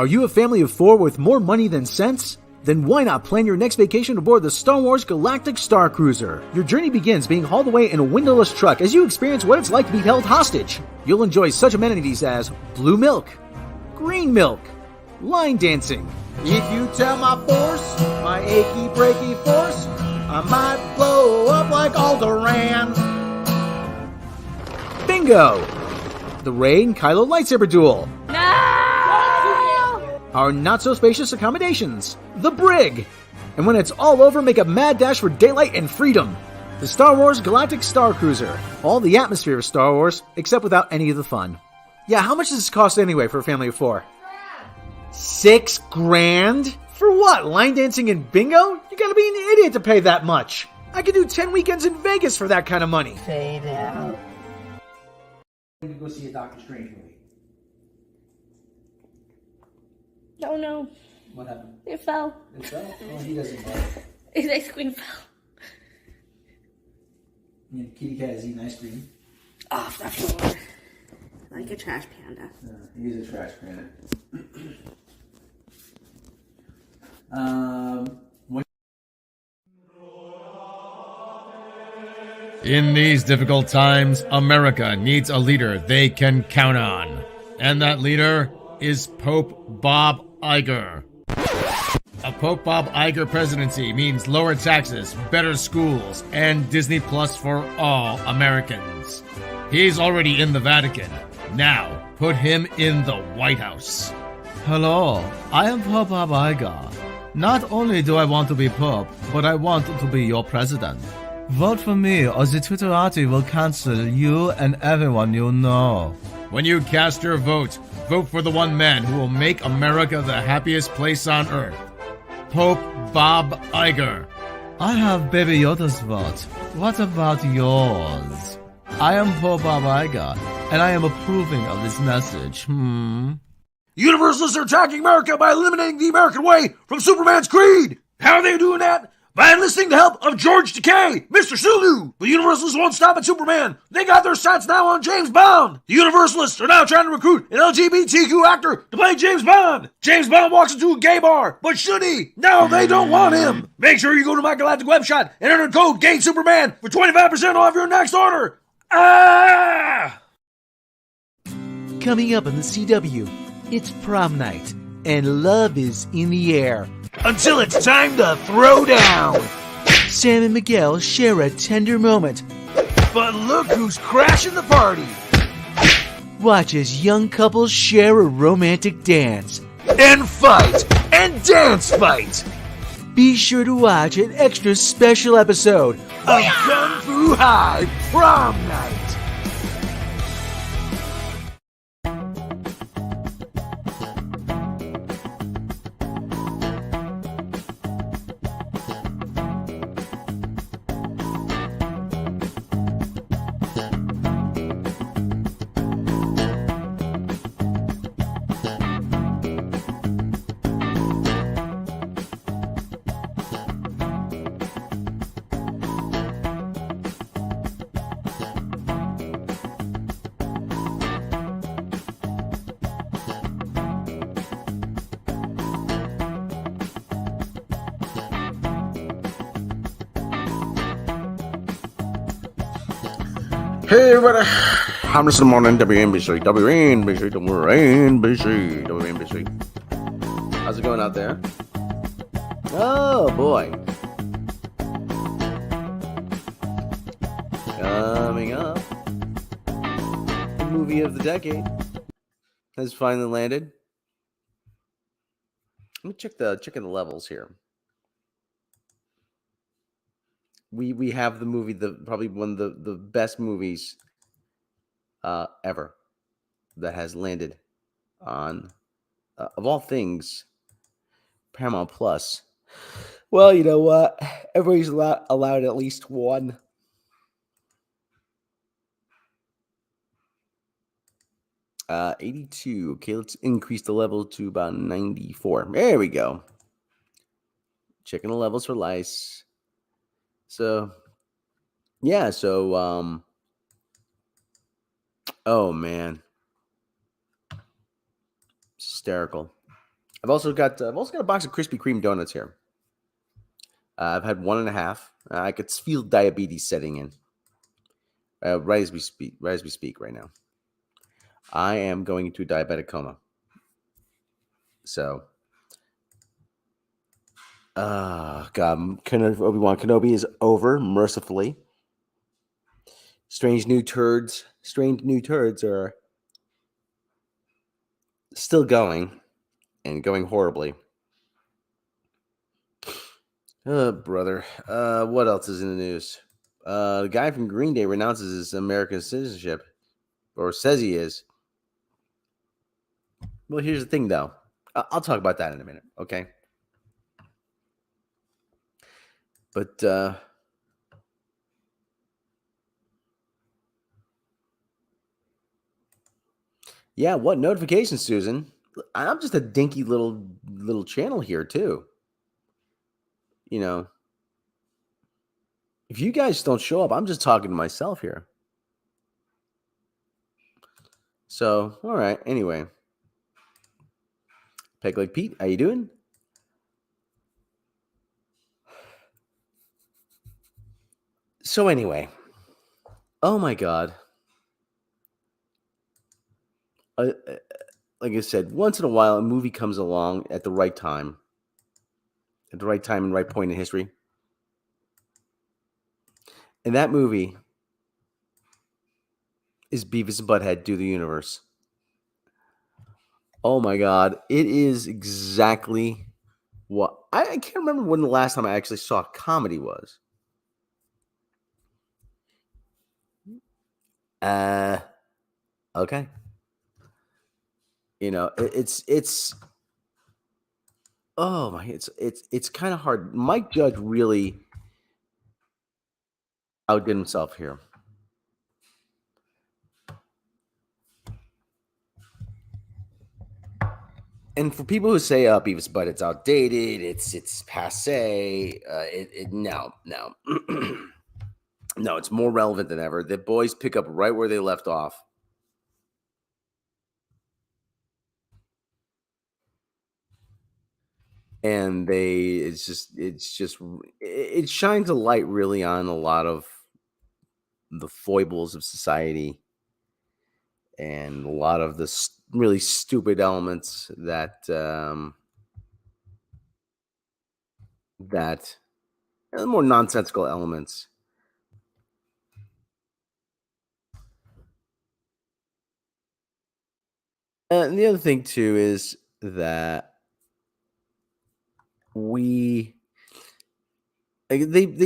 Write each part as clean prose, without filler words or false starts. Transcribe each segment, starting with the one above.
Are you a family of 4 with more money than sense? Then why not plan your next vacation aboard the Star Wars Galactic Star Cruiser? Your journey begins being hauled away in a windowless truck as you experience what it's like to be held hostage. You'll enjoy such amenities as blue milk, green milk, line dancing. If you tell my force, my achy breaky force, I might blow up like Alderaan. Bingo! The Rey and Kylo lightsaber duel. No! Our not-so-spacious accommodations, the brig. And when it's all over, make a mad dash for daylight and freedom. The Star Wars Galactic Star Cruiser. All the atmosphere of Star Wars, except without any of the fun. Yeah, how much does this cost anyway for a family of 4? $6,000? For what, line dancing and bingo? You gotta be an idiot to pay that much. I could do 10 weekends in Vegas for that kind of money. Fade out. We can go see a Doctor Strange movie. Oh no. What happened? It fell. It fell? Oh, he doesn't know. His ice cream fell. Yeah, the kitty cat is eating ice cream. Off the floor. Like a trash panda. He's a trash panda. In these difficult times, America needs a leader they can count on. And that leader is Pope Bob Iger. A Pope Bob Iger presidency means lower taxes, better schools, and Disney Plus for all Americans. He's already in the Vatican. Now, put him in the White House. Hello, I am Pope Bob Iger. Not only do I want to be Pope, but I want to be your president. Vote for me or the Twitterati will cancel you and everyone you know. When you cast your vote, vote for the one man who will make America the happiest place on earth. Pope Bob Iger. I have Baby Yoda's vote. What about yours? I am Pope Bob Iger, and I am approving of this message. Universalists are attacking America by eliminating the American way from Superman's creed. How are they doing that? By enlisting the help of George Takei, Mr. Sulu. The Universalists won't stop at Superman. They got their sights now on James Bond. The Universalists are now trying to recruit an LGBTQ actor to play James Bond. James Bond walks into a gay bar, but should he? No, they don't want him. Make sure you go to my Galactic web shop and enter code GAYSUPERMAN for 25% off your next order. Coming up on the CW, it's prom night, and love is in the air. Until it's time to throw down. Sam and Miguel share a tender moment. But look who's crashing the party. Watch as young couples share a romantic dance. And fight. And dance fight. Be sure to watch an extra special episode of Kung Fu High Prom Night. Hey everybody, I'm listening morning WNBC. How's it going out there? Oh boy. Coming up, the movie of the decade has finally landed. Let me checking the levels here. We have the movie, probably one of the best movies ever that has landed on, of all things, Paramount Plus. Well, you know what? Everybody's allowed at least one. Uh, 82. Okay, let's increase the level to about 94. There we go. Checking the levels for lice. So, yeah, oh man. Hysterical. I've also got a box of Krispy Kreme donuts here. I've had 1.5. I could feel diabetes setting in right as we speak. Right now, I am going into a diabetic coma. So, God, Obi-Wan Kenobi is over mercifully. Strange new turds are still going and going horribly. Brother. What else is in the news? The guy from Green Day renounces his American citizenship, or says he is. Well, here's the thing, though. I'll talk about that in a minute, okay? But yeah, what notifications, Susan? I'm just a dinky little channel here too. You know, if you guys don't show up, I'm just talking to myself here. So, all right. Anyway, Peg Leg Pete, how you doing? So anyway, oh my God. Like I said, once in a while, a movie comes along at the right time and right point in history. And that movie is Beavis and Butt-Head Do the Universe. Oh my God. It is exactly what I can't remember when the last time I actually saw a comedy was. Okay. You know, it's oh my, it's kind of hard. Mike Judge really outdid himself here. And for people who say Beavis Butt, it's outdated, it's passe. No. No, it's more relevant than ever. The boys pick up right where they left off. And it shines a light really on a lot of the foibles of society and a lot of the really stupid elements that more nonsensical elements. And the other thing too is that they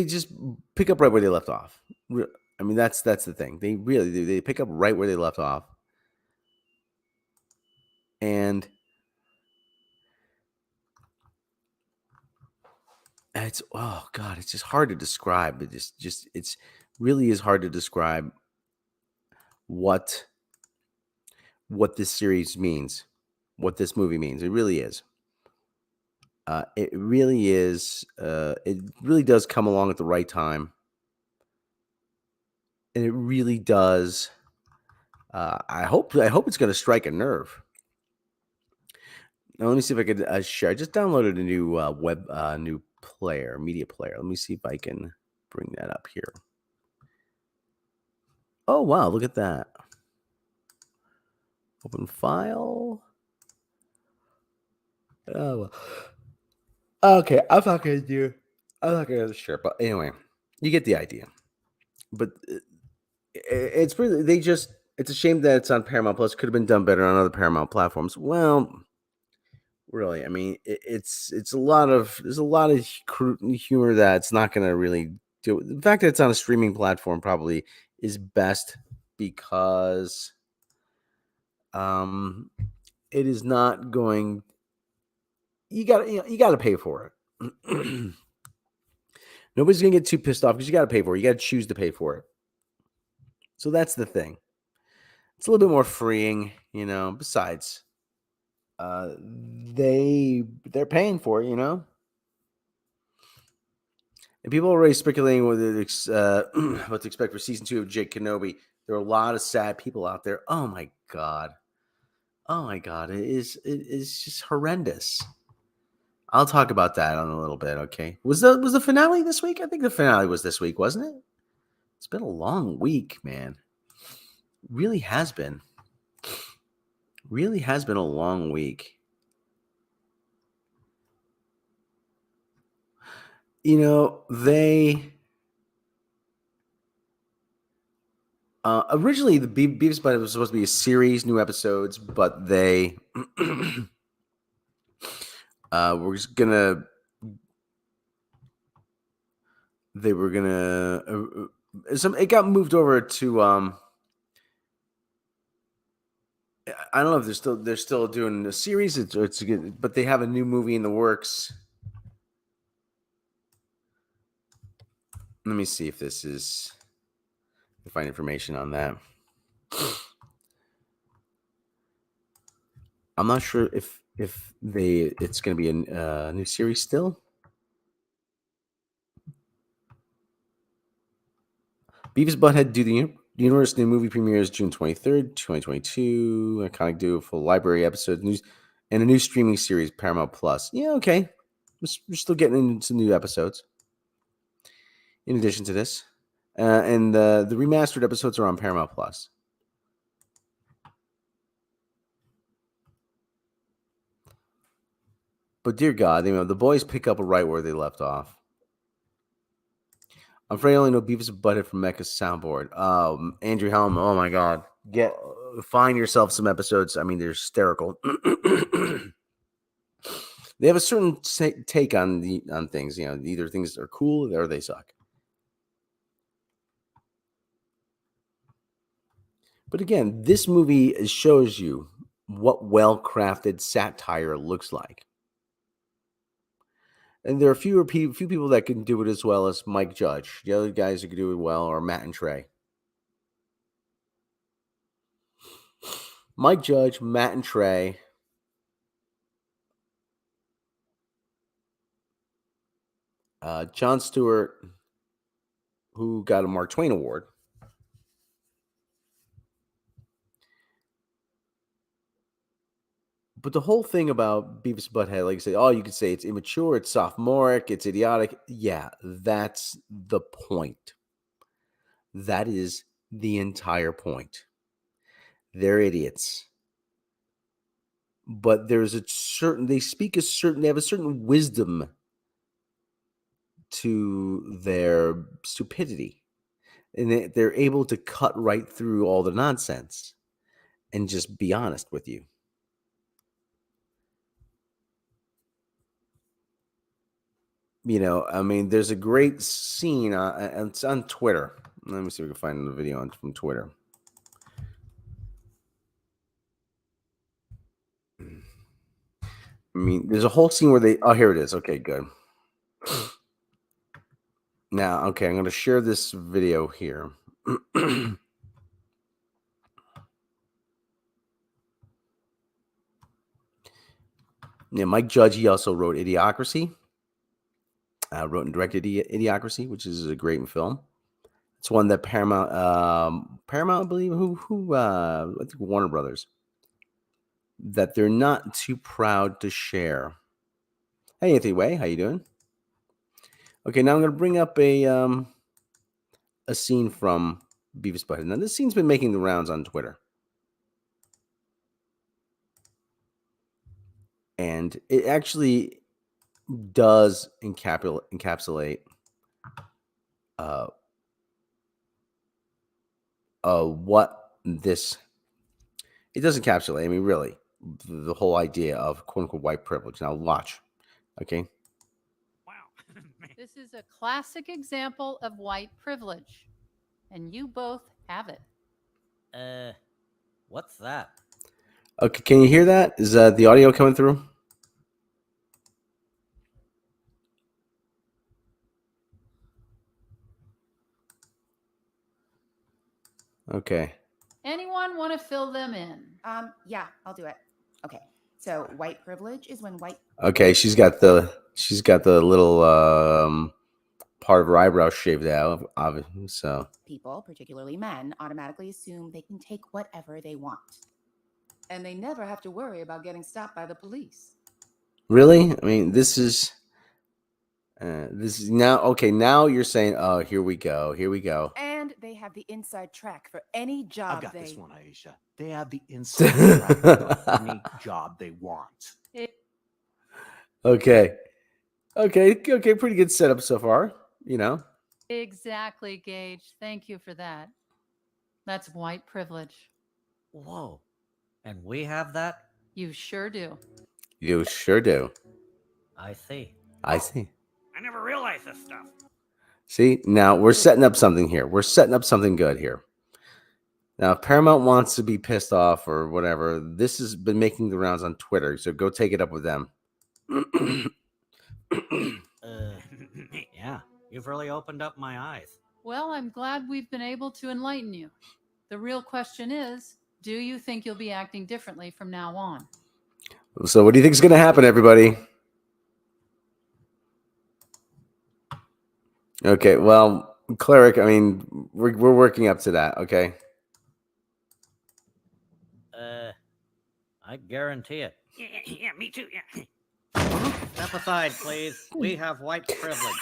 just pick up right where they left off. I mean, that's the thing. They really do. They pick up right where they left off. And it's oh God, it's just hard to describe. It's really is hard to describe what this series means, what this movie means. It really is. It really is. It really does come along at the right time, and it really does. I hope it's going to strike a nerve. Now, let me see if I could share. I just downloaded a new new media player. Let me see if I can bring that up here. Oh wow, look at that. Open file. Oh well. Okay, I'm not gonna share, but anyway, you get the idea. But it's really it's a shame that it's on Paramount Plus. Could have been done better on other Paramount platforms. Well, really, I mean, there's a lot of humor that's not going to really do it. The fact that it's on a streaming platform probably is best because it is not going. You got to pay for it. Nobody's going to get too pissed off because you got to pay for it. You got to choose to pay for it. So that's the thing. It's a little bit more freeing, you know. Besides, they're paying for it, you know. And people are already speculating what to expect for season 2 of Jake Kenobi. There are a lot of sad people out there. Oh my God. Oh my god, it is just horrendous. I'll talk about that in a little bit, okay? Was the finale this week? I think the finale was this week, wasn't it? It's been a long week, man. Really has been. Really has been a long week. You know, they originally the Beavis and Butt-Head was supposed to be a series, new episodes, but they were just gonna. They were gonna. It got moved over to. I don't know if they're still doing a series. It's good, but they have a new movie in the works. Let me see if this is. Find information on that. I'm not sure if it's going to be a new series still. Beavis Butthead do the Universe new movie premieres June 23rd, 2022. Iconic duo full library episodes news and a new streaming series Paramount Plus. Yeah, okay. We're still getting into new episodes. In addition to this, and the remastered episodes are on Paramount Plus. But dear God, the boys pick up right where they left off. I'm afraid I only know Beavis and Butthead from Mecca's soundboard. Andrew Helm, oh my God. Find yourself some episodes. I mean, they're hysterical. They have a certain take on things. Either things are cool or they suck. But again, this movie shows you what well-crafted satire looks like. And there are few people that can do it as well as Mike Judge. The other guys who can do it well are Matt and Trey. Mike Judge, Matt and Trey. Jon Stewart, who got a Mark Twain Award. But the whole thing about Beavis and Butthead, like I say, you could say it's immature, it's sophomoric, it's idiotic. Yeah, that's the point. That is the entire point. They're idiots. But they have a certain wisdom to their stupidity. And they're able to cut right through all the nonsense and just be honest with you. There's a great scene. It's on Twitter. Let me see if we can find the video from Twitter. There's a whole scene where here it is. Okay, good. Now, okay, I'm going to share this video here. Mike Judge, he also wrote Idiocracy. Wrote and directed Idiocracy, which is a great film. It's one that Paramount, I believe, I think Warner Brothers, that they're not too proud to share. Hey, Anthony Way, how you doing? Okay, now I'm going to bring up a scene from Beavis Butthead. Now, this scene's been making the rounds on Twitter. And it actually does encapsulate what this... It does encapsulate, really, the whole idea of quote-unquote white privilege. Now, watch. Okay? This is a classic example of white privilege, and you both have it. What's that? Okay, can you hear that? Is the audio coming through? Okay. Anyone want to fill them in? Yeah, I'll do it. Okay. So white privilege is when white... Okay, she's got the little part of her eyebrow shaved out, obviously. So people, particularly men, automatically assume they can take whatever they want. And they never have to worry about getting stopped by the police. Really? I mean, this is now okay. Now you're saying, "Oh, here we go. Here we go." And they have the inside track for any job I've got they... this one, Aisha. They have the inside track for any job they want. Okay. Okay. Pretty good setup so far. You know. Exactly, Gage. Thank you for that. That's white privilege. Whoa. And we have that? You sure do. You sure do. I see. I see. I never realized this stuff. See, now we're setting up something here. We're setting up something good here. Now, if Paramount wants to be pissed off or whatever, this has been making the rounds on Twitter, so go take it up with them. Yeah, you've really opened up my eyes. Well, I'm glad we've been able to enlighten you. The real question is, do you think you'll be acting differently from now on? So what do you think is going to happen, everybody? Okay, well, Cleric, I mean, we're working up to that, okay? I guarantee it. Yeah, me too. Yeah. Step aside, please. We have white privilege.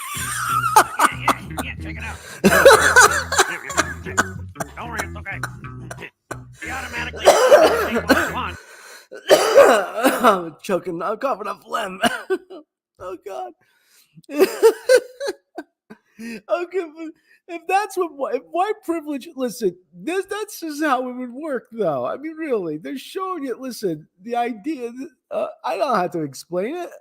Yeah, check it out. Don't worry, it's okay. We automatically what we want. I'm choking. I'm coughing up phlegm. Oh, God. Okay, if that's what if white privilege, listen, that's just how it would work, though. I mean, really, they're showing it. Listen, the idea, I don't have to explain it.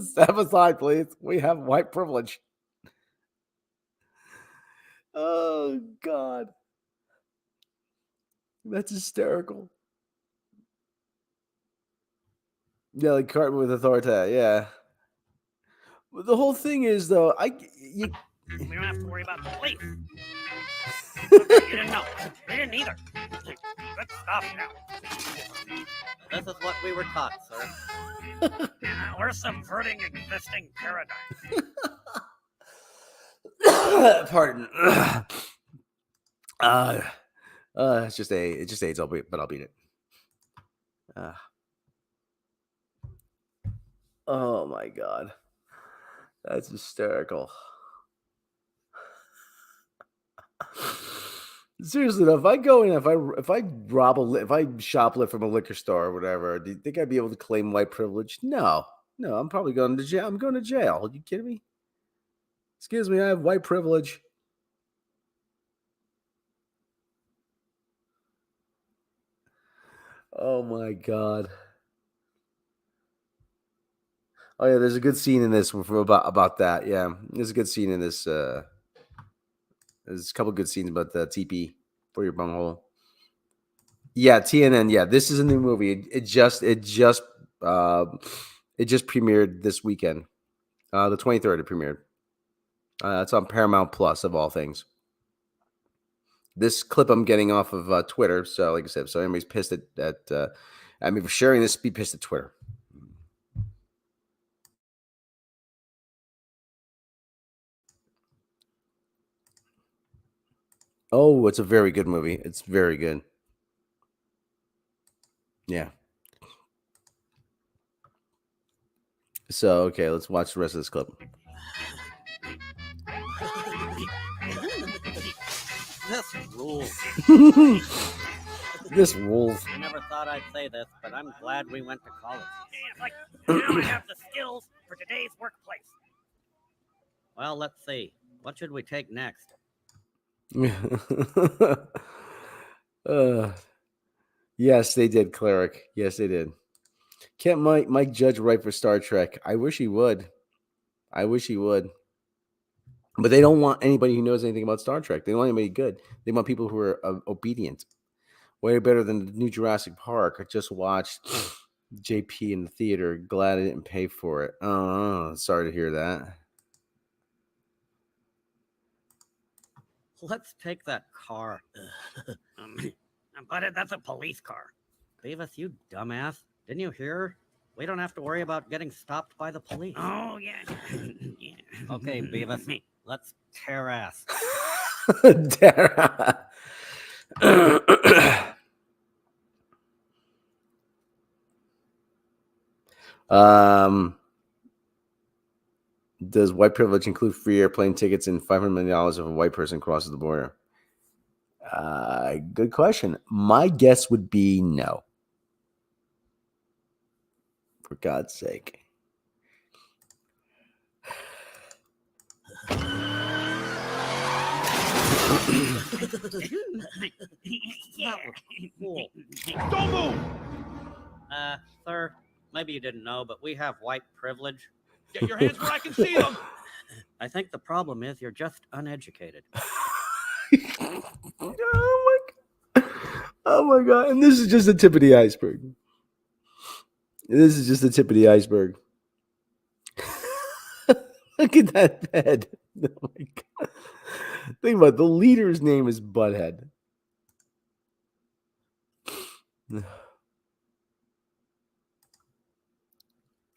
Step aside, please. We have white privilege. Oh, God. That's hysterical. Yeah, like Cartman with authority. Yeah. The whole thing is, though, We don't have to worry about the police. Okay, you didn't know. They didn't either. Let's stop now. This is what we were taught, sir. We're subverting existing paradigms. Pardon. It's just AIDS. I'll beat it. Oh my God, that's hysterical. Seriously though, if I go in, if I if I shoplift from a liquor store or whatever, do you think I'd be able to claim white privilege? No, I'm probably going to jail. I'm going to jail. Are you kidding me? Excuse me, I have white privilege. Oh my God. Oh yeah, there's a good scene in this about that. Yeah, there's a good scene in this. There's a couple good scenes about the TP for your bunghole. Yeah, TNN. Yeah, this is a new movie. It just premiered this weekend. The 23rd it premiered. It's on Paramount Plus of all things. This clip I'm getting off of Twitter. So like I said, so anybody's pissed at I mean, for sharing this, be pissed at Twitter. Oh, it's a very good movie. It's very good. Yeah. So, okay, let's watch the rest of this clip. This rules. This rules. I never thought I'd say this, but I'm glad we went to college. Yeah, like, now I have the skills for today's workplace. Well, let's see. What should we take next? Yes, they did, Cleric. Yes, they did. Can't Mike Judge write for Star Trek? I wish he would. But they don't want anybody who knows anything about Star Trek. They don't want anybody good. They want people who are obedient. Way better than the new Jurassic Park. I just watched JP in the theater. Glad I didn't pay for it. Oh, sorry to hear that. Let's take that car. But that's a police car. Beavis, you dumbass. Didn't you hear? We don't have to worry about getting stopped by the police. Oh, yeah. Yeah. Okay, Beavis, let's tear ass. Does white privilege include free airplane tickets and $500 million if a white person crosses the border? Good question. My guess would be no. For God's sake. Yeah. Cool. Don't move! Sir, maybe you didn't know, but we have white privilege. Get your hands where I can see them! I think the problem is you're just uneducated. Oh my God. And this is just the tip of the iceberg. This is just the tip of the iceberg. Look at that bed. Oh my God. Think about it. The leader's name is Butthead.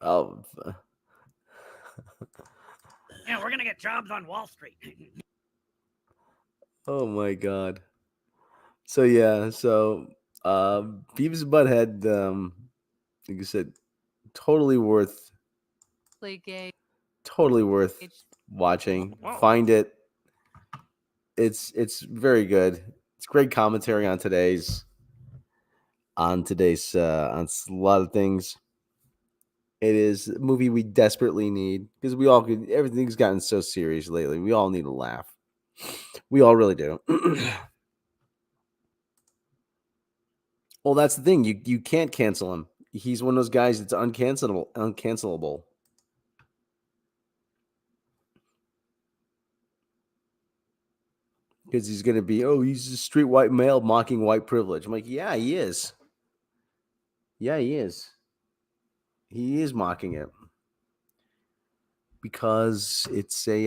Oh. Yeah, we're gonna get jobs on Wall Street. Oh my God. So yeah, Beavis and Butthead, like I said, totally worth watching. Whoa. Find it. It's very good. It's great commentary on today's on a lot of things. It is a movie we desperately need because everything's gotten so serious lately. We all need a laugh. We all really do. Well, that's the thing. You can't cancel him. He's one of those guys that's uncancelable. Because he's going to be, he's a street white male mocking white privilege. I'm like, yeah, he is. Yeah, he is. He is mocking it. Because it's a,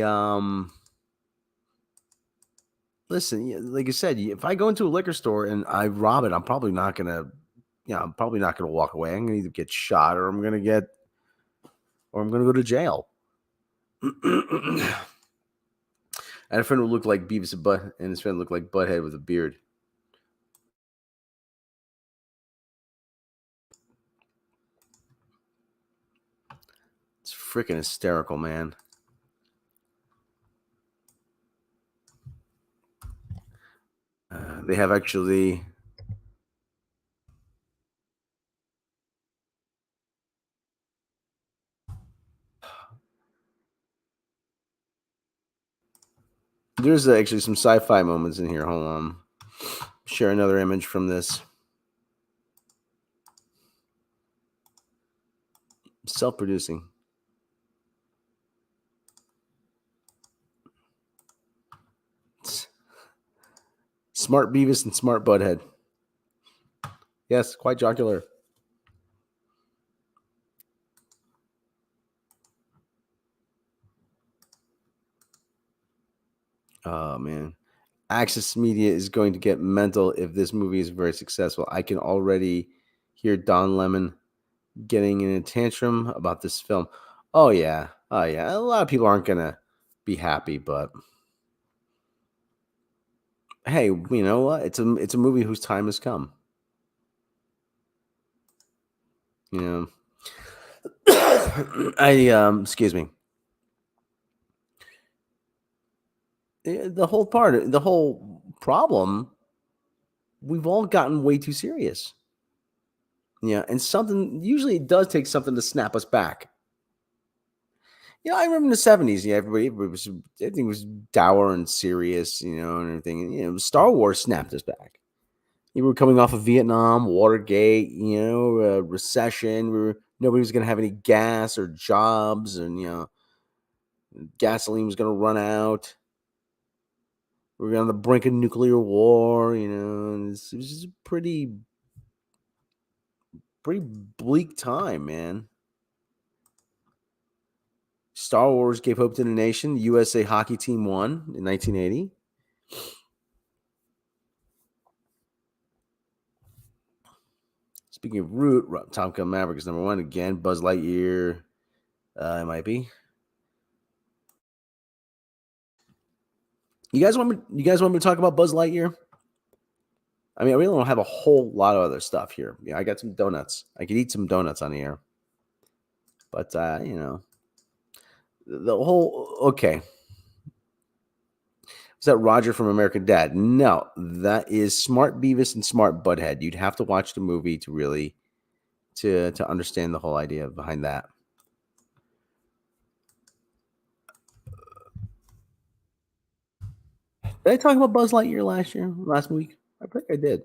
listen, like I said, if I go into a liquor store and I rob it, I'm probably not going to, walk away. I'm going to either get shot or I'm going to go to jail. I had a friend who looked like Beavis and Butt, and his friend looked like Butthead with a beard. It's freaking hysterical, man. They have actually... There's actually some sci-fi moments in here. Hold on. Share another image from this. Self-producing. Smart Beavis and smart Butthead. Yes, quite jocular. Oh, man. Access Media is going to get mental if this movie is very successful. I can already hear Don Lemon getting in a tantrum about this film. Oh, yeah. A lot of people aren't going to be happy, but hey, you know what? It's a movie whose time has come. You know, excuse me. The whole problem, we've all gotten way too serious. Yeah, and usually it does take something to snap us back. I remember in the 70s, everything was dour and serious, and everything. Star Wars snapped us back. We were coming off of Vietnam, Watergate, recession. Nobody was going to have any gas or jobs, and gasoline was going to run out. We were on the brink of nuclear war, and it was just a pretty bleak time, man. Star Wars gave hope to the nation. The USA hockey team won in 1980. Speaking of Root, Top Gun Maverick is number 1 again. Buzz Lightyear, it might be. You guys want me to talk about Buzz Lightyear? I mean, I really don't have a whole lot of other stuff here. I got some donuts. I could eat some donuts on the air. But the whole okay. Is that Roger from American Dad? No, that is Smart Beavis and Smart Butthead. You'd have to watch the movie to really to understand the whole idea behind that. Did I talk about Buzz Lightyear last week? I think I did.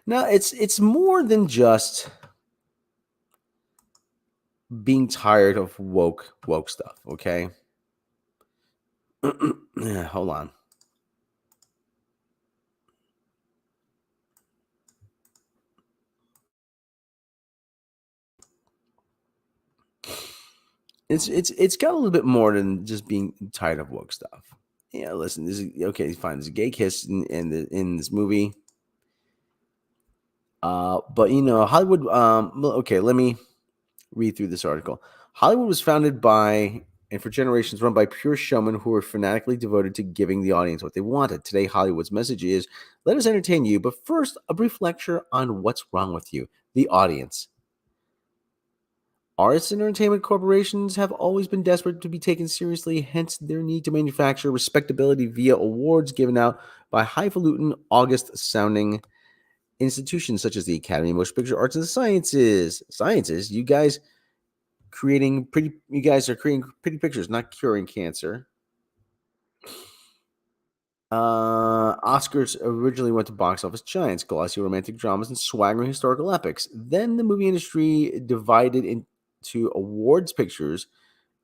No, it's more than just being tired of woke stuff, okay? Yeah, hold on. It's got a little bit more than just being tired of woke stuff. Yeah, listen, this is okay, fine. There's a gay kiss in this movie. But Hollywood. Okay, let me read through this article. Hollywood was founded by and for generations run by pure showmen who were fanatically devoted to giving the audience what they wanted. Today, Hollywood's message is, let us entertain you, but first, a brief lecture on what's wrong with you, the audience. Artists and entertainment corporations have always been desperate to be taken seriously, hence their need to manufacture respectability via awards given out by highfalutin, august-sounding institutions such as the Academy of Motion Picture Arts and Sciences. You guys are creating pretty pictures, not curing cancer. Oscars originally went to box office giants, glossy romantic dramas, and swaggering historical epics. Then the movie industry divided into awards pictures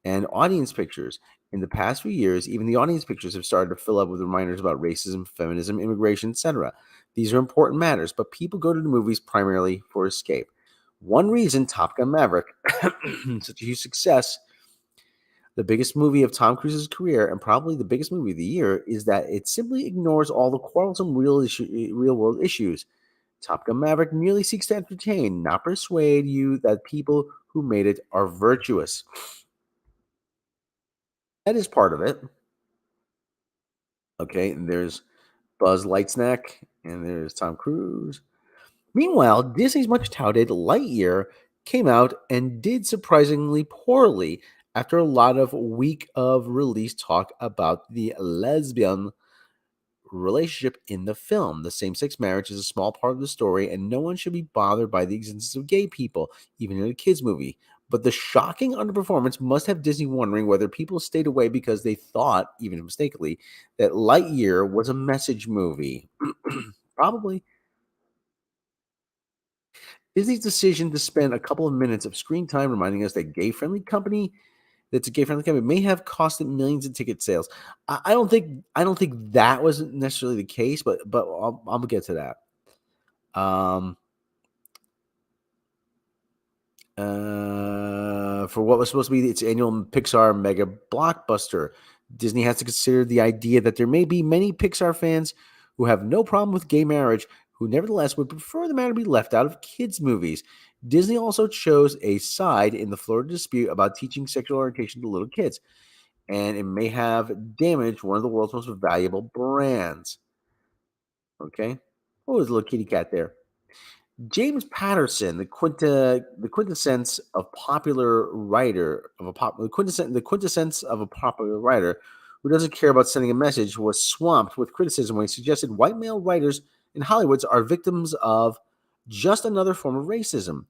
and audience pictures. In the past few years, even the audience pictures have started to fill up with reminders about racism, feminism, immigration, etc. These are important matters, but people go to the movies primarily for escape. One reason Top Gun Maverick, such a huge success, the biggest movie of Tom Cruise's career and probably the biggest movie of the year, is that it simply ignores all the quarrelsome real-world issues. Top Gun Maverick merely seeks to entertain, not persuade you that people who made it are virtuous. That is part of it. Okay, and there's Buzz Lightsnack, and there's Tom Cruise. Meanwhile, Disney's much touted Lightyear came out and did surprisingly poorly after a lot of week of release talk about the lesbian relationship in the film. The same-sex marriage is a small part of the story, and no one should be bothered by the existence of gay people, even in a kids' movie. But the shocking underperformance must have Disney wondering whether people stayed away because they thought, even mistakenly, that Lightyear was a message movie. Probably. Disney's decision to spend a couple of minutes of screen time reminding us that that's a gay-friendly company may have costed millions in ticket sales. I don't think that was necessarily the case, but I'll get to that. For what was supposed to be its annual Pixar mega blockbuster, Disney has to consider the idea that there may be many Pixar fans who have no problem with gay marriage, who nevertheless would prefer the matter be left out of kids' movies. Disney also chose a side in the Florida dispute about teaching sexual orientation to little kids, and it may have damaged one of the world's most valuable brands. Okay? Oh, there's a little kitty cat there. James Patterson, the quintessence of popular writer the quintessence of a popular writer who doesn't care about sending a message, was swamped with criticism when he suggested white male writers in Hollywood are victims of just another form of racism.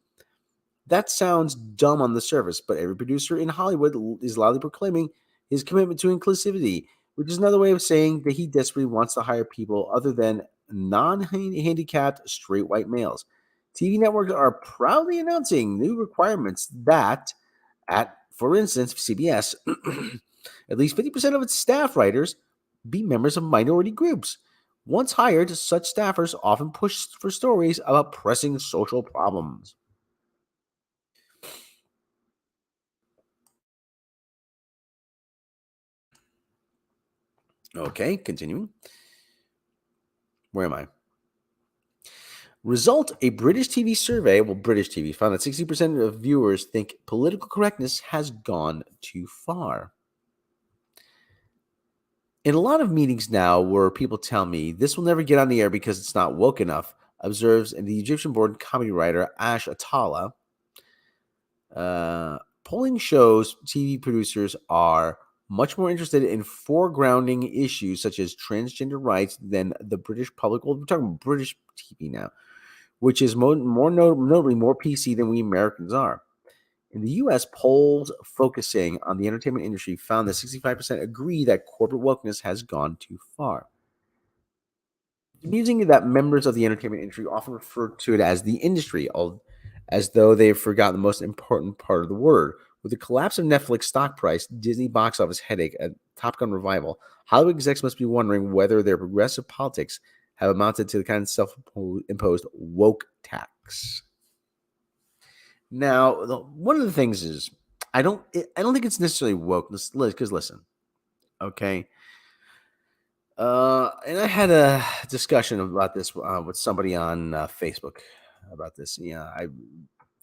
That sounds dumb on the surface, but every producer in Hollywood is loudly proclaiming his commitment to inclusivity, which is another way of saying that he desperately wants to hire people other than non-handicapped straight white males. TV networks are proudly announcing new requirements that, for instance, CBS, at least 50% of its staff writers be members of minority groups. Once hired, such staffers often push for stories about pressing social problems. Okay, continuing. Where am I? Result, a British TV survey, British TV, found that 60% of viewers think political correctness has gone too far. In a lot of meetings now where people tell me this will never get on the air because it's not woke enough, observes the Egyptian born comedy writer Ash Atala. Polling shows TV producers are much more interested in foregrounding issues such as transgender rights than the British public. Well, we're talking British TV now, which is notably more PC than we Americans are. In the U.S., polls focusing on the entertainment industry found that 65% agree that corporate wokeness has gone too far. It's amusing that members of the entertainment industry often refer to it as the industry, as though they've forgotten the most important part of the word. With the collapse of Netflix stock price, Disney box office headache, and Top Gun revival, Hollywood execs must be wondering whether their progressive politics have amounted to the kind of self-imposed woke tax. Now, one of the things is I don't think it's necessarily woke. Because listen, okay. And I had a discussion about this with somebody on Facebook about this. Yeah,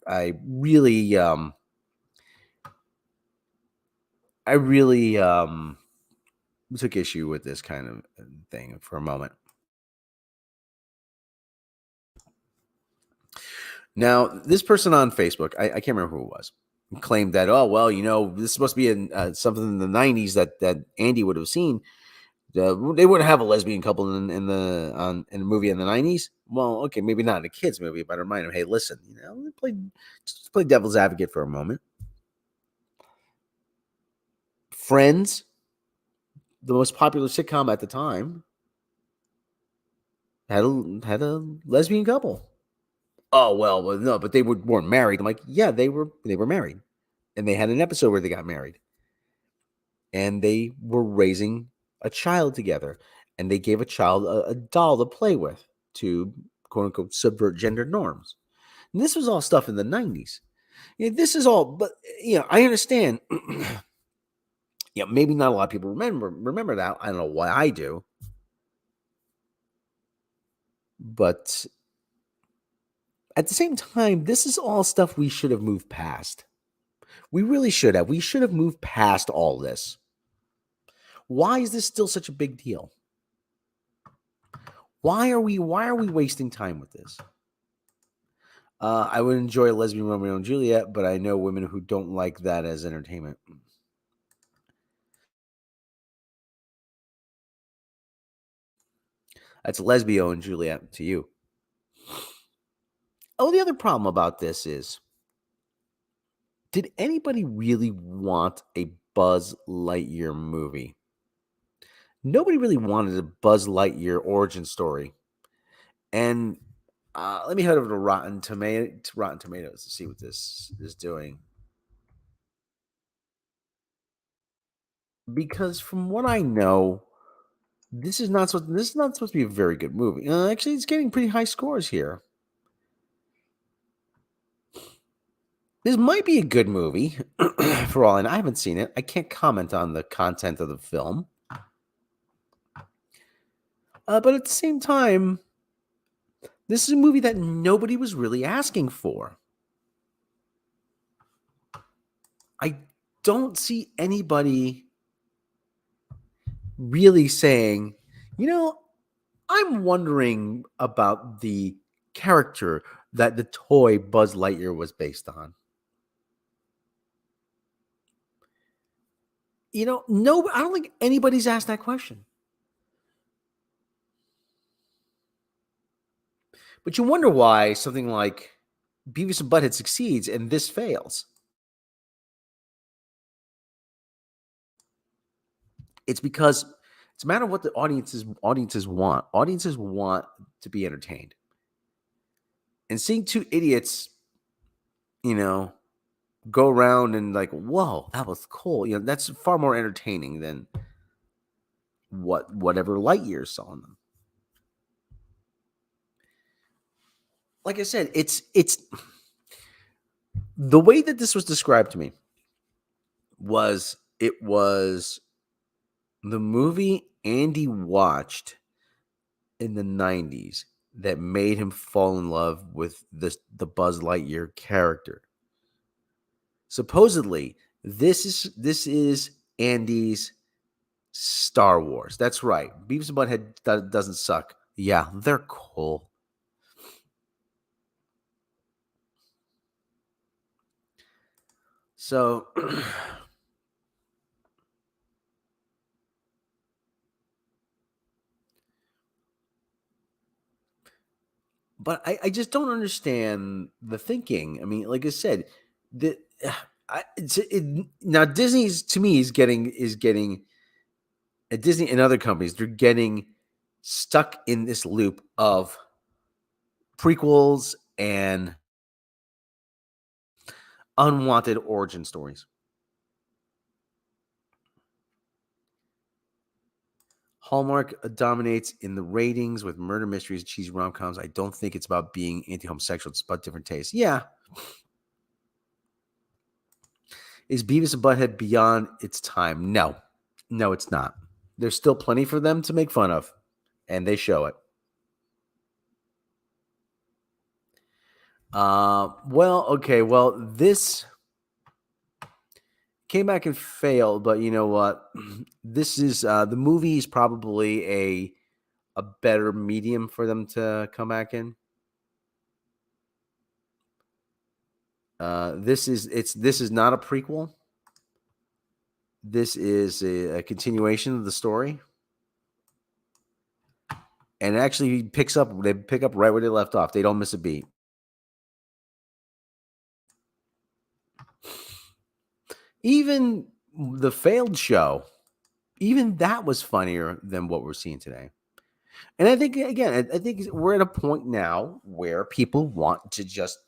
I really took issue with this kind of thing for a moment. Now, this person on Facebook, I can't remember who it was, claimed that, oh well, this is supposed to be something in the '90s that Andy would have seen. They wouldn't have a lesbian couple in the movie in the '90s. Well, okay, maybe not in a kids movie, but I remind them, hey, listen, just play devil's advocate for a moment. Friends, the most popular sitcom at the time, had a lesbian couple. Oh well, no, but they weren't married. I'm like, yeah, they were married, and they had an episode where they got married, and they were raising a child together, and they gave a child a doll to play with to quote unquote subvert gender norms. And this was all stuff in the '90s. This is all, but I understand. Maybe not a lot of people remember that. I don't know why I do, but at the same time, this is all stuff we should have moved past. We really should have. We should have moved past all this. Why is this still such a big deal? Why are we wasting time with this? I would enjoy a lesbian Romeo and Juliet, but I know women who don't like that as entertainment. That's Lesbio and Juliet to you. Oh, the other problem about this is, did anybody really want a Buzz Lightyear movie? Nobody really wanted a Buzz Lightyear origin story. And let me head over to Rotten Tomatoes to see what this is doing. Because from what I know, this is not supposed to be a very good movie. Actually, it's getting pretty high scores here. This might be a good movie, for all I know. I haven't seen it. I can't comment on the content of the film. But at the same time, this is a movie that nobody was really asking for. I don't see anybody really saying, I'm wondering about the character that the toy Buzz Lightyear was based on. No, I don't think anybody's asked that question. But you wonder why something like Beavis and Butt-Head succeeds and this fails. It's because it's a matter of what the audiences want. Audiences want to be entertained. And seeing two idiots, go around and like, whoa, that was cool. That's far more entertaining than whatever Lightyear saw in them. Like I said, it's the way that this was described to me was the movie Andy watched in the '90s that made him fall in love with the Buzz Lightyear character. Supposedly, this is Andy's Star Wars. That's right. Beavis and Butt-Head doesn't suck. Yeah, they're cool. So, but I just don't understand the thinking. I mean, like I said, the now Disney's to me is getting at Disney and other companies, they're getting stuck in this loop of prequels and unwanted origin stories. Hallmark dominates in the ratings with murder mysteries, cheesy rom-coms. I don't think it's about being anti-homosexual. It's about different tastes. Yeah. Is Beavis and Butt-Head beyond its time? No. No, it's not. There's still plenty for them to make fun of, and they show it. This came back and failed, but you know what? This is the movie is probably a better medium for them to come back in. This is not a prequel. This is a continuation of the story, and it actually they pick up right where they left off. They don't miss a beat. Even the failed show, even that was funnier than what we're seeing today. And I think I think we're at a point now where people want to just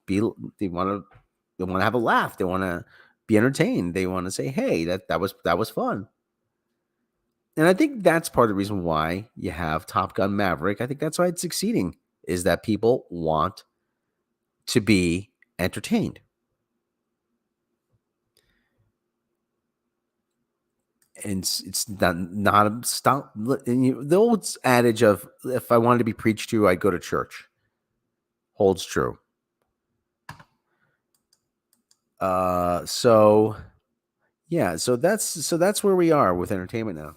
they want to have a laugh. They want to be entertained. They want to say, "Hey, that was fun." And I think that's part of the reason why you have Top Gun Maverick. I think that's why it's succeeding, is that people want to be entertained. And it's not a stop. The old adage of if I wanted to be preached to, I'd go to church holds true. So that's where we are with entertainment now.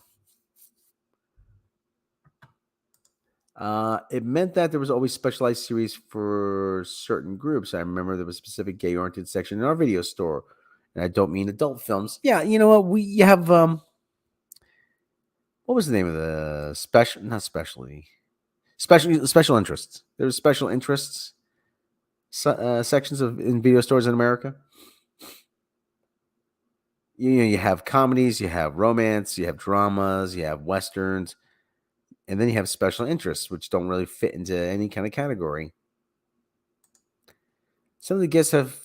It meant that there was always specialized series for certain groups. I remember there was a specific gay-oriented section in our video store, and I don't mean adult films. Yeah, you know what? We have what was the name of the special? Not specialty. Special interests. There's special interests sections in video stores in America. You have comedies, you have romance, you have dramas, you have westerns. And then you have special interests, which don't really fit into any kind of category. Some of the guests have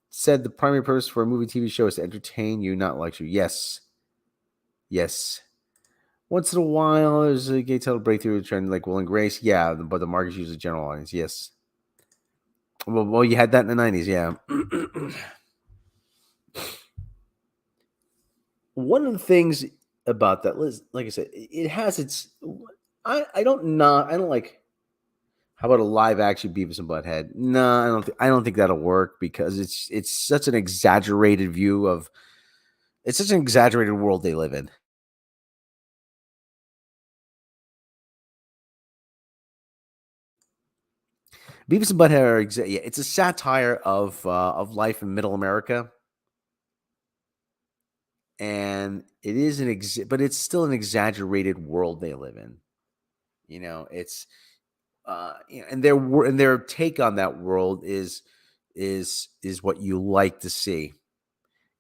said the primary purpose for a movie TV show is to entertain you, not lecture you. Yes. Once in a while, there's a gay title breakthrough trend like Will and Grace. Yeah, but the market is usually general audience. Yes. Well, you had that in the 90s. Yeah. One of the things about that, like I said, it has its... I don't like. How about a live action Beavis and Butt-Head? No, I don't think that'll work because it's such an exaggerated view of. It's such an exaggerated world they live in. Beavis and Butt-Head are it's a satire of life in Middle America, and it is but it's still an exaggerated world they live in. You know, it's and their take on that world is what you like to see.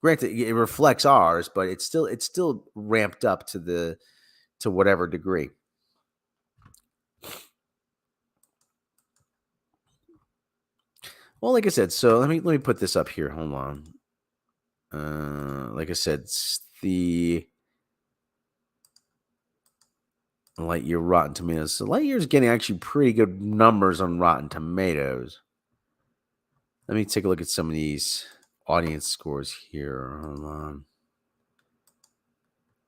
Granted, it reflects ours, but it's still ramped up to whatever degree. Well, like I said, so let me put this up here. Hold on. Like I said, the Lightyear Rotten Tomatoes. So Lightyear's getting actually pretty good numbers on Rotten Tomatoes. Let me take a look at some of these audience scores here. Hold on.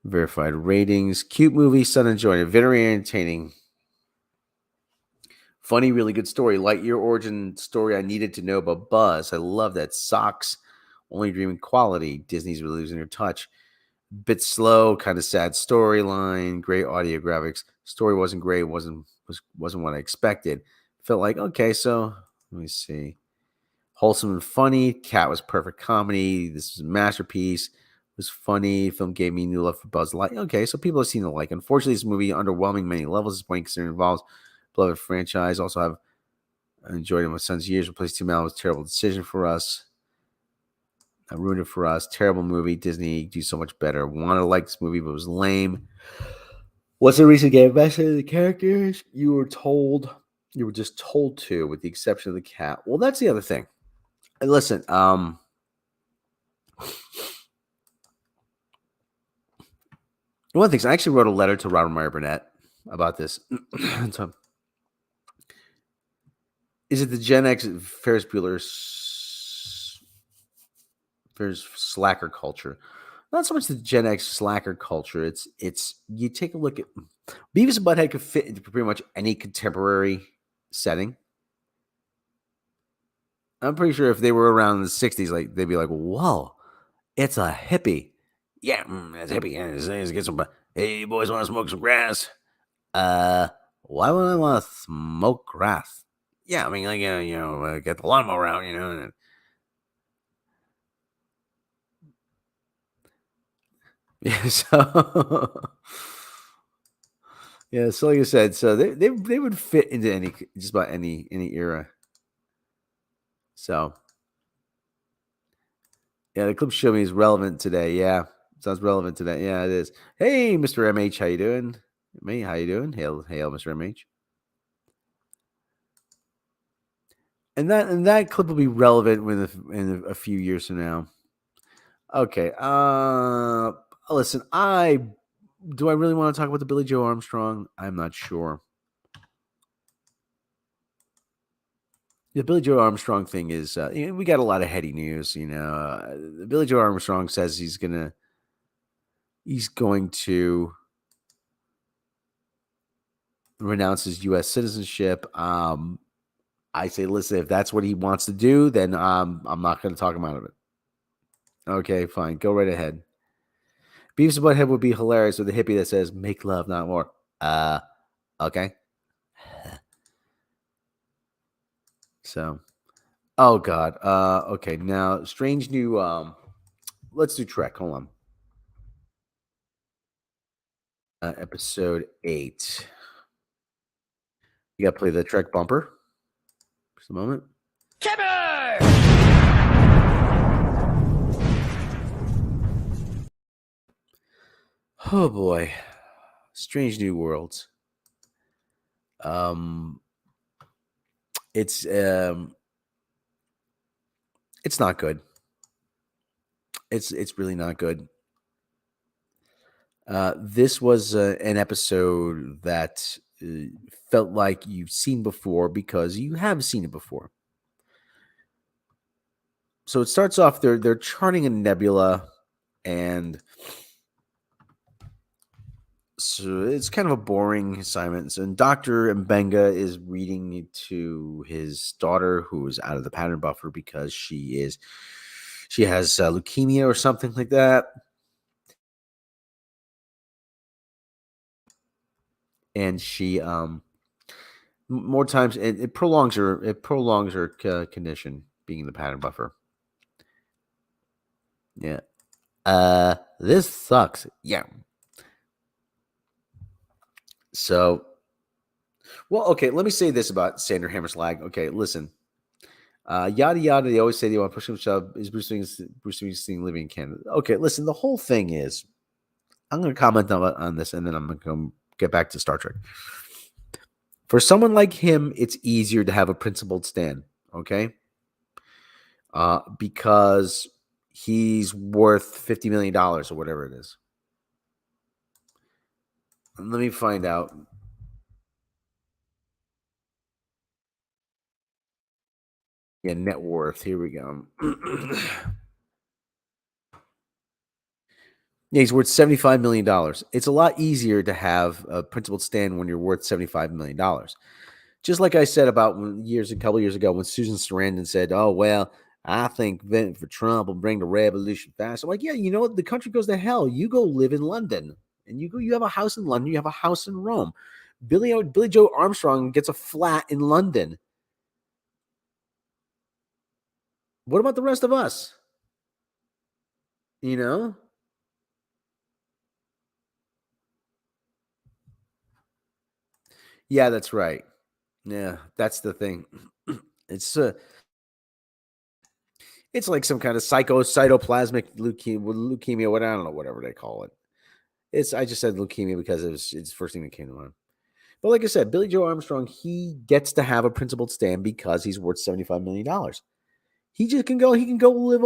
Verified ratings. Cute movie, son enjoyed it. Very entertaining. Funny, really good story. Lightyear origin story I needed to know about Buzz. I love that. Socks, only dreaming quality. Disney's really losing their touch. bit slow, kind of sad storyline, great audio graphics. Story wasn't great, wasn't what I expected. Felt like, okay, so let me see. Wholesome and funny. Cat was perfect comedy. This was a masterpiece. It was funny. Film gave me new love for Buzz Lightyear. Okay, so people have seen the like. Unfortunately, this movie underwhelming many levels. Disappointing considering it involves beloved franchise. Also have enjoyed it in my son's years. Replace Tim Allen was a terrible decision for us. I ruined it for us. Terrible movie. Disney do so much better. Wanted to like this movie, but it was lame. What's the reason to get invested in the characters? You were just told to, with the exception of the cat. Well, that's the other thing. And listen, one of the things, I actually wrote a letter to Robert Meyer Burnett about this. So, is it the Gen X Ferris slacker culture? Not so much the Gen X slacker culture. It's you take a look at Beavis and Butt-Head could fit into pretty much any contemporary setting. I'm pretty sure if they were around in the 60s, like they'd be like, whoa, it's a hippie. Yeah, it's a hippie. Yeah, let's get some. Hey, you boys want to smoke some grass? Why would I want to smoke grass? Yeah, I mean, like, get the lawnmower out, And, yeah, so yeah, so like I said, so they would fit into just about any era. So yeah, the clip showed me is relevant today. Yeah, sounds relevant today. Yeah, it is. Hey, Mr. MH, how you doing? Me, how you doing? Hail, Mr. MH. And that clip will be relevant in a few years from now. Okay. Listen, do I really want to talk about the Billy Joe Armstrong? I'm not sure. The Billy Joe Armstrong thing is, we got a lot of heady news. Billy Joe Armstrong says he's going to renounce his U.S. citizenship. I say, listen, if that's what he wants to do, then I'm not going to talk him out of it. Okay, fine. Go right ahead. Beavis and Butt-Head would be hilarious with a hippie that says, make love, not war. Okay. So, oh, God. Okay, now, strange new, let's do Trek. Hold on. Episode 8. You got to play the Trek bumper. Just a moment. Oh boy, Strange New Worlds. It's not good. It's really not good. This was an episode that felt like you've seen before because you have seen it before. So it starts off, they're charting a nebula, and so it's kind of a boring assignment. So Dr. Mbenga is reading to his daughter, who is out of the pattern buffer because she has leukemia or something like that. And she more times it prolongs her condition being in the pattern buffer. Yeah. This sucks. Yeah. So, well, okay, let me say this about Sandra Hammerslag. Okay, listen. Yada yada, they always say they want to push themselves. Is Bruce Springsteen living in Canada? Okay, listen, the whole thing is, I'm going to comment on this, and then I'm going to get back to Star Trek. For someone like him, it's easier to have a principled stand, okay? Because he's worth $50 million or whatever it is. Let me find out. Yeah, net worth. Here we go. Yeah, he's worth $75 million. It's a lot easier to have a principled stand when you're worth $75 million. Just like I said about a couple years ago when Susan Sarandon said, oh, well, I think voting for Trump will bring the revolution fast. I'm like, yeah, you know what? The country goes to hell. You go live in London, and you have a house in London. You have a house in Rome. Billy Joe Armstrong gets a flat in London. What about the rest of us? You know? Yeah, that's right. Yeah, that's the thing. It's it's like some kind of cytoplasmic leukemia. What I don't know, whatever they call it. I just said leukemia because it's the first thing that came to mind. But like I said, Billy Joe Armstrong, he gets to have a principled stand because he's worth $75 million. He just can go. He can go live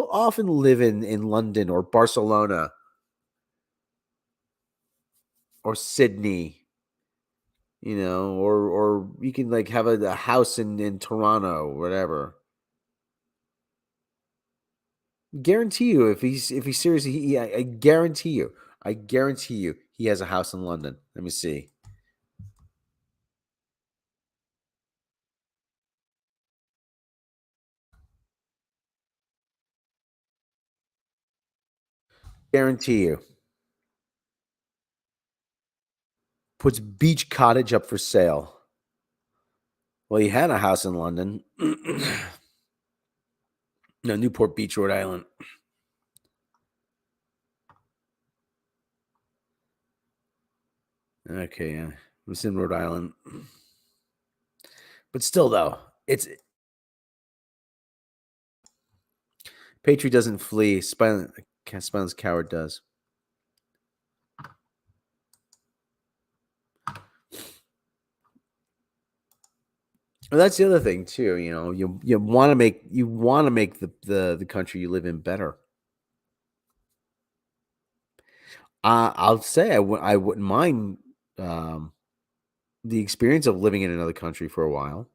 in London or Barcelona or Sydney. Or you can like have a house in Toronto, whatever. Guarantee you, if he's seriously, I guarantee you, he has a house in London. Let me see. Guarantee you. Puts beach cottage up for sale. Well, he had a house in London. No, Newport Beach, Rhode Island. Okay, yeah. It was in Rhode Island. But still, though, it's Patriot doesn't flee. Spineless Coward does. Well, that's the other thing too. You want to make the country you live in better. I'll say I wouldn't mind the experience of living in another country for a while.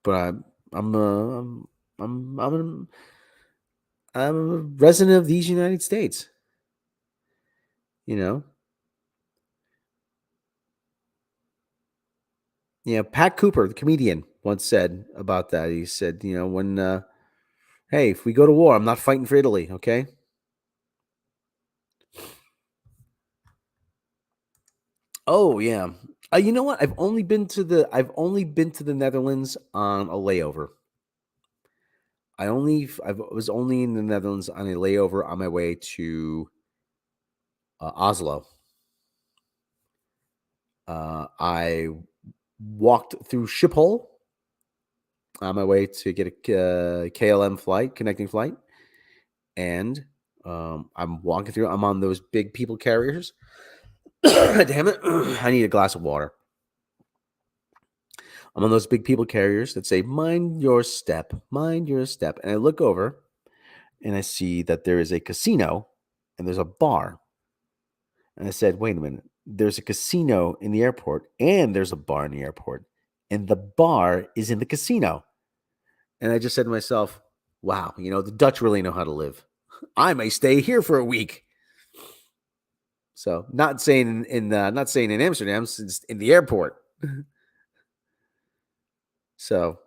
But I'm a resident of these United States. Pat Cooper, the comedian, once said about that. He said, when hey, if we go to war, I'm not fighting for Italy, okay? Oh yeah. You know what? I've only been to the Netherlands on a layover. I was only in the Netherlands on a layover on my way to Oslo. I walked through Schiphol on my way to get a KLM connecting flight, and I'm walking through. I'm on those big people carriers. Damn it! I need a glass of water. I'm on those big people carriers that say, mind your step. And I look over and I see that there is a casino and there's a bar. And I said, wait a minute. There's a casino in the airport and there's a bar in the airport. And the bar is in the casino. And I just said to myself, wow, the Dutch really know how to live. I may stay here for a week. So not saying in Amsterdam, since in the airport. So,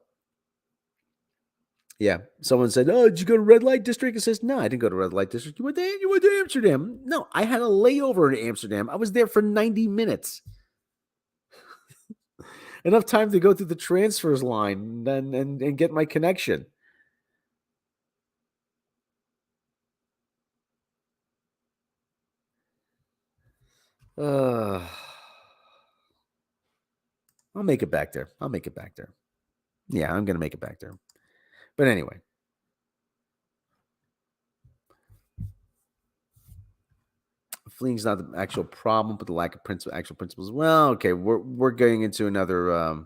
yeah. Someone said, "Oh, did you go to red light district?" It says, "No, I didn't go to red light district. You went to Amsterdam." No, I had a layover in Amsterdam. I was there for 90 minutes. Enough time to go through the transfers line and get my connection. I'll make it back there. Yeah, I'm going to make it back there. But anyway. Fleeing's not the actual problem, but the lack of actual principles. Well, okay, we're going into another.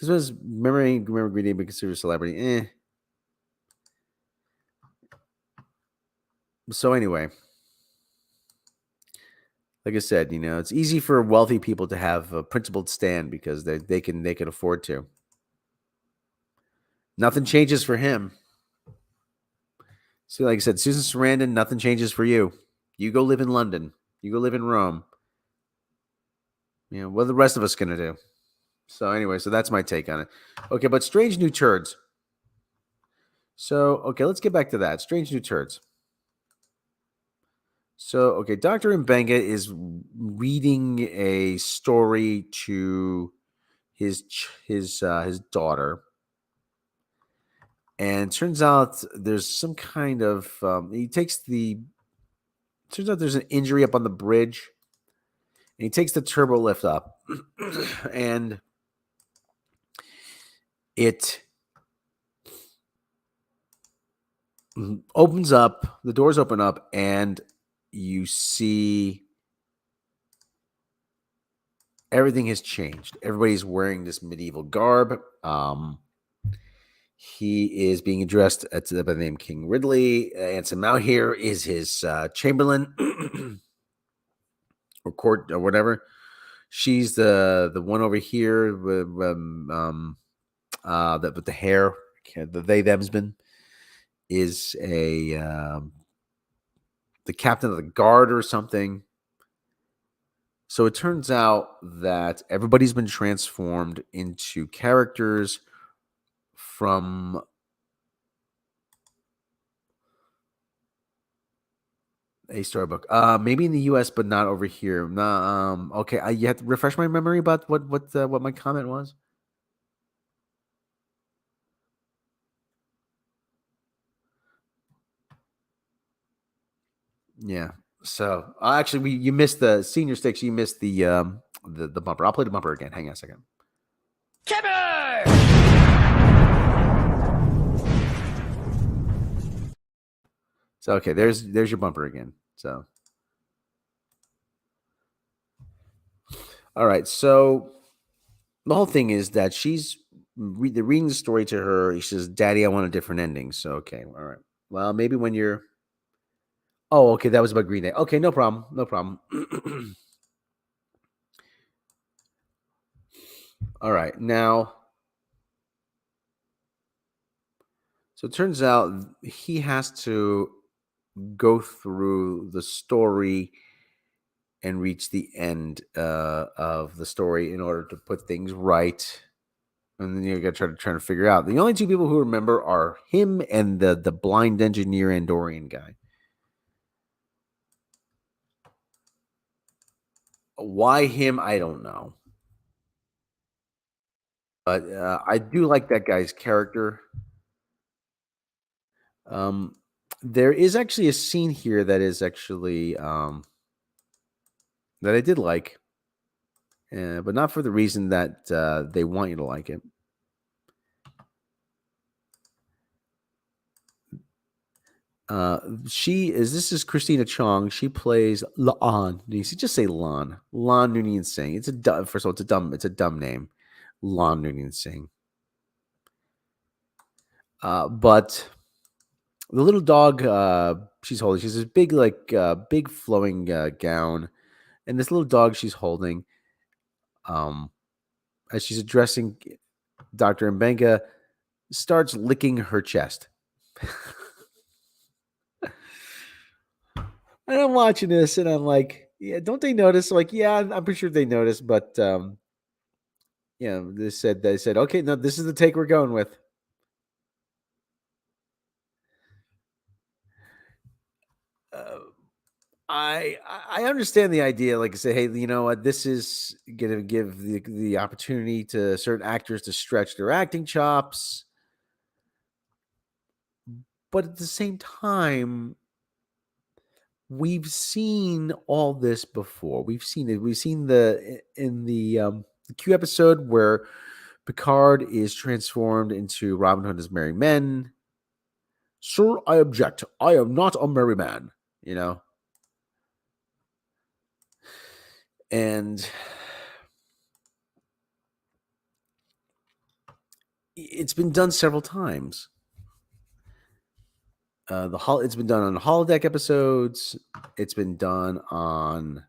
This was remember Green Day being considered a celebrity. So anyway, like I said, it's easy for wealthy people to have a principled stand because they can afford to. Nothing changes for him. So, like I said, Susan Sarandon, nothing changes for you. You go live in London. You go live in Rome. What are the rest of us going to do? So anyway, so that's my take on it. Okay, but Strange New Turds. So, okay, let's get back to that. Strange New Turds. So, okay, Dr. Mbenga is reading a story to his daughter. And turns out there's some kind of turns out there's an injury up on the bridge. And he takes the turbo lift up. And it opens up, the doors open up, and you see everything has changed. Everybody's wearing this medieval garb. He is being addressed by the name King Ridley. Anson Mount here is his chamberlain or court or whatever. She's the one over here with with the hair. The they themsman is the captain of the guard or something. So it turns out that everybody's been transformed into characters from a storybook. Maybe in the U.S., but not over here. Okay, you have to refresh my memory about what my comment was. Yeah. So actually, you missed the senior stakes. You missed the bumper. I'll play the bumper again. Hang on a second. So okay, there's your bumper again. So all right. So the whole thing is that they're reading the story to her. He says, "Daddy, I want a different ending." So okay, all right. Well, maybe when you're. Oh, okay, that was about Green Day. Okay, no problem. No problem. All right, now. So it turns out he has to go through the story and reach the end of the story in order to put things right. And then you got to try to figure out. The only two people who remember are him and the blind engineer Andorian guy. Why him? I don't know. But I do like that guy's character. There is actually a scene here that is actually that I did like, but not for the reason that they want you to like it. This is Christina Chong. She plays Lan. You see, just say Lan. Lan Noonien Singh. It's first of all, it's a dumb name. Lan Noonien Singh. But the little dog she's holding, she's this big, big flowing gown, and this little dog she's holding, as she's addressing Dr. Mbenga, starts licking her chest. And I'm watching this, and I'm like, yeah, don't they notice? Like, yeah, I'm pretty sure they notice, but they said, okay, no, this is the take we're going with. I understand the idea, like I say, hey, you know what, this is gonna give the opportunity to certain actors to stretch their acting chops, but at the same time, we've seen all this before. We've seen it. We've seen in the Q episode where Picard is transformed into Robin Hood as Merry Men. Sir, I object. I am not a merry man. And it's been done several times. It's been done on holodeck episodes. It's been done on.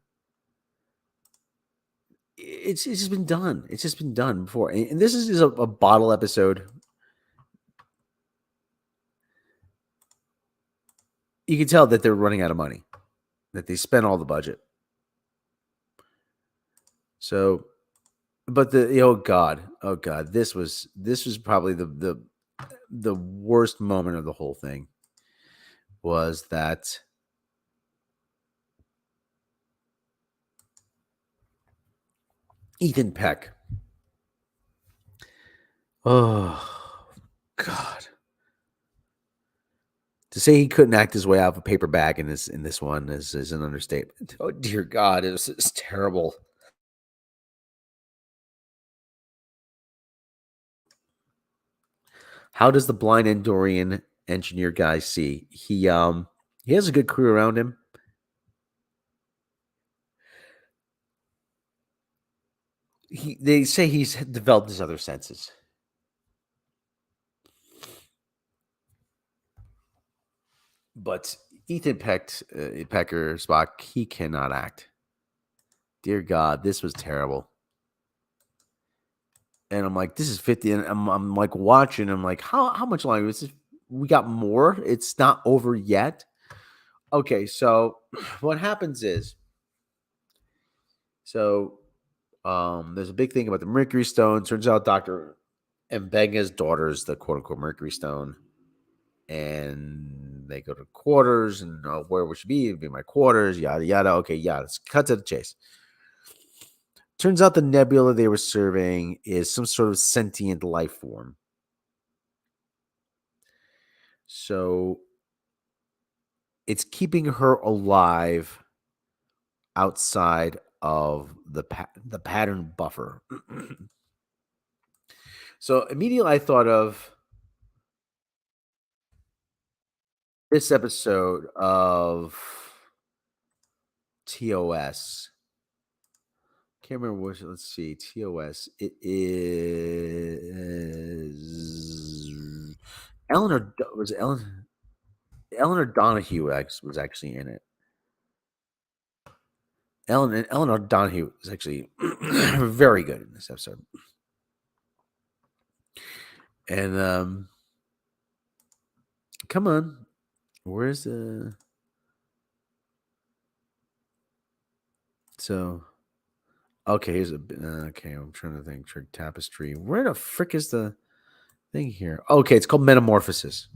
It's just been done. It's just been done before, and this is a bottle episode. You can tell that they're running out of money, that they spent all the budget. So But oh god, this was probably the worst moment of the whole thing was that Ethan Peck. Oh god. To say he couldn't act his way out of a paper bag in this one is an understatement. Oh dear God, it's terrible. How does the blind Andorian engineer guy see? He has a good crew around him. They say he's developed his other senses. But Ethan Pecker Spock, he cannot act. Dear God, this was terrible. And I'm like, this is 50. And I'm like watching. I'm like, how much longer is this? We got more. It's not over yet. Okay, so what happens is, there's a big thing about the Mercury Stone. Turns out Dr. Mbenga's daughter is the quote unquote Mercury Stone. And they go to quarters and where would she be? It'd be my quarters, yada yada. Okay, yeah, let's cut to the chase. Turns out the nebula they were serving is some sort of sentient life form. So it's keeping her alive outside of the pattern buffer. So immediately I thought of this episode of TOS. Can't remember which. Let's see. TOS. It is Eleanor. Was it Eleanor Donahue was actually in it. Eleanor Donahue is actually very good in this episode. And come on, where's the? So, okay, here's a. Okay, I'm trying to think. Trick Tapestry. Where the frick is the thing here? Okay, it's called Metamorphosis.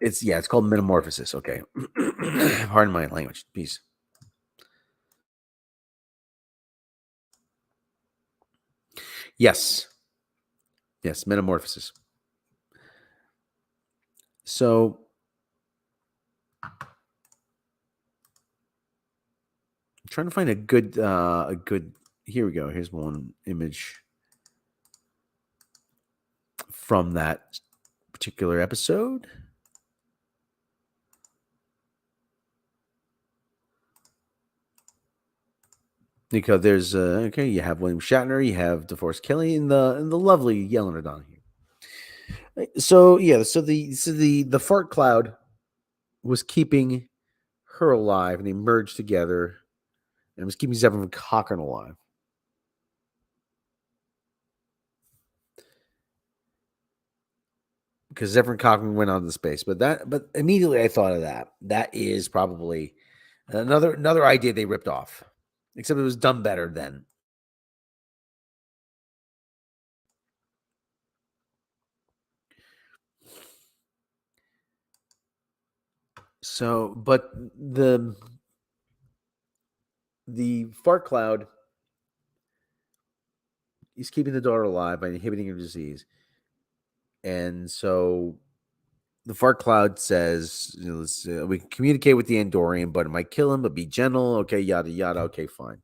It's called Metamorphosis. Okay, pardon my language. Peace. Yes, Metamorphosis. So, I'm trying to find a good. Here we go. Here's one image from that particular episode. Because there's you have William Shatner, you have DeForest Kelly, and the lovely Eleanor Donahue. So the fart cloud was keeping her alive, and they merged together, and it was keeping Zevran Cochrane alive. Because Zevran Cochrane went out into space, but immediately I thought of that. That is probably another idea they ripped off. Except it was done better then. So, but the fart cloud is keeping the daughter alive by inhibiting her disease. And so the fart cloud says, we can communicate with the Andorian, but it might kill him, but be gentle. Okay, yada, yada. Okay, fine.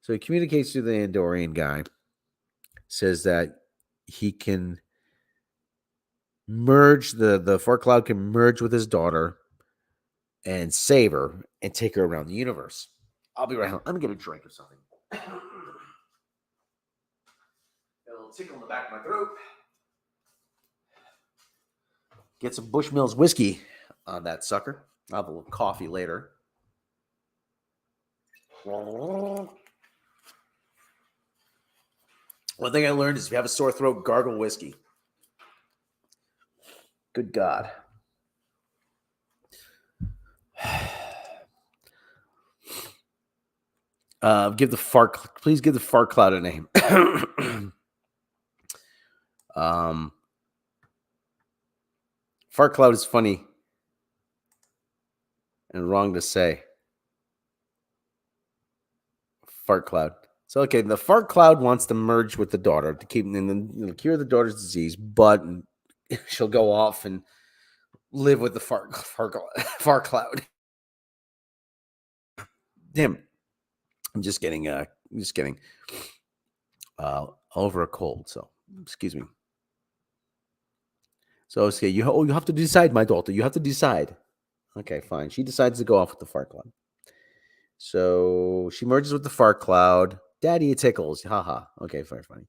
So he communicates to the Andorian guy, says that he can merge, the fart cloud can merge with his daughter and save her and take her around the universe. I'll be right home. Let me get a drink or something. A little tickle in the back of my throat. Get some Bushmills whiskey on that sucker. I'll have a little coffee later. One thing I learned is if you have a sore throat, gargle whiskey. Good God. Please give the fart cloud a name. Fart cloud is funny and wrong to say. Fart cloud. So okay, the fart cloud wants to merge with the daughter to keep and then cure the daughter's disease, but she'll go off and live with the fart cloud. Damn, I'm just getting over a cold, so excuse me. So okay, you have to decide, my daughter. You have to decide. Okay, fine. She decides to go off with the fart cloud. So she merges with the fart cloud. Daddy, it tickles. Haha. Okay, very funny.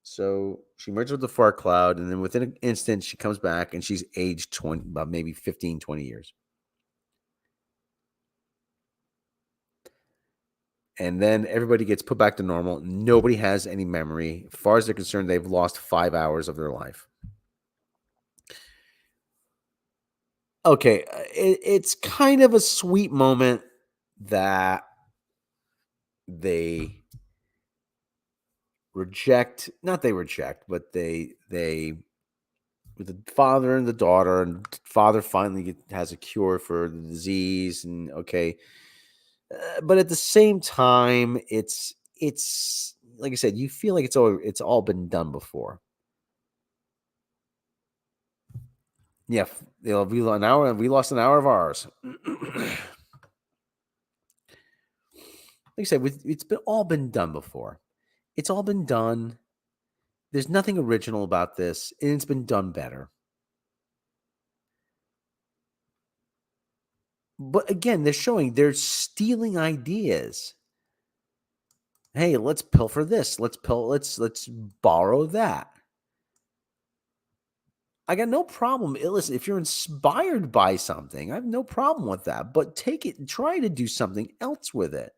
So she merges with the fart cloud, and then within an instant, she comes back, and she's aged 20, about maybe 15, 20 years. And then everybody gets put back to normal. Nobody has any memory. As far as they're concerned, they've lost 5 hours of their life. Okay, it's kind of a sweet moment that they reject, but they with the father and the daughter, and father finally has a cure for the disease, and okay, but at the same time, it's like I said, you feel like it's all been done before. Yeah, we lost an hour of ours. Like I said, it's all been done before. It's all been done. There's nothing original about this, and it's been done better. But again, they're stealing ideas. Hey, let's pilfer this. Let's borrow that. I got no problem. Listen, if you're inspired by something, I have no problem with that. But take it and try to do something else with it.